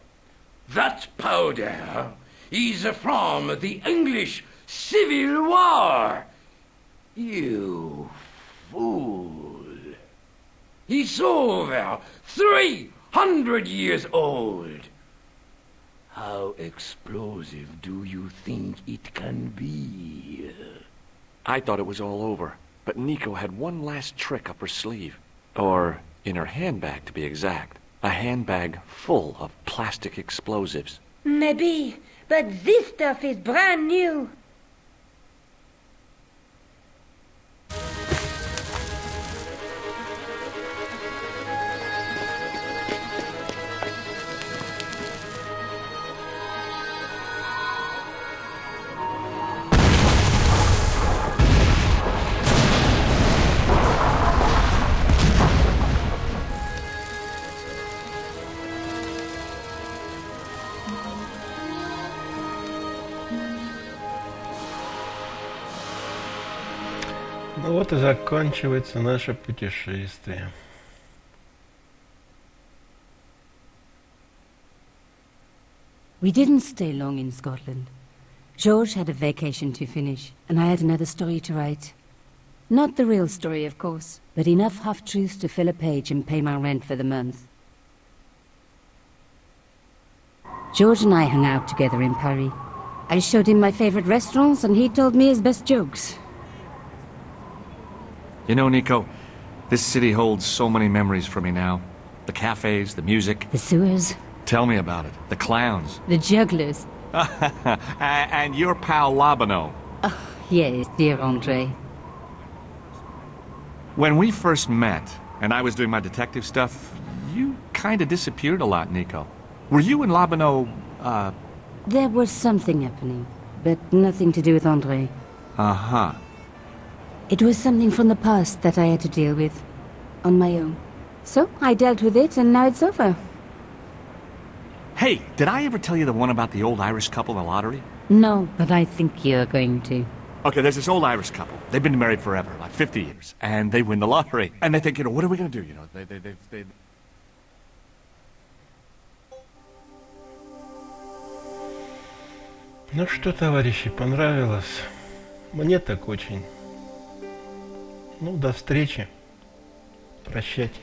That powder is from the English Civil War. You fool. It's over 300 years old. How explosive do you think it can be? I thought it was all over, but Nico had one last trick up her sleeve. Or in her handbag, to be exact. A handbag full of plastic explosives. Maybe, but this stuff is brand new. Ну вот и заканчивается наше путешествие. We didn't stay long in Scotland. George had a vacation to finish, and I had another story to write. Not the real story, of course, but enough half-truths to fill a page and pay my rent for the month. George and I hung out together in Paris. I showed him my favorite restaurants, and he told me his best jokes. You know, Nico, this city holds so many memories for me now. The cafes, the music. The sewers. Tell me about it. The clowns. The jugglers. And your pal Labano. Oh, yes, dear Andre. When we first met, and I was doing my detective stuff, you kind of disappeared a lot, Nico. Were you and Labano, There was something happening, but nothing to do with Andre. Uh-huh. It was something from the past that I had to deal with, on my own. So, I dealt with it, and now it's over. Hey, did I ever tell you the one about the old Irish couple in the lottery? No, but I think you're going to. Okay, there's this old Irish couple. They've been married forever, like 50 years. And they win the lottery. And they think, what are we going to do? They... Ну что, товарищи, понравилось? Мне так очень. Ну, до встречи. Прощайте.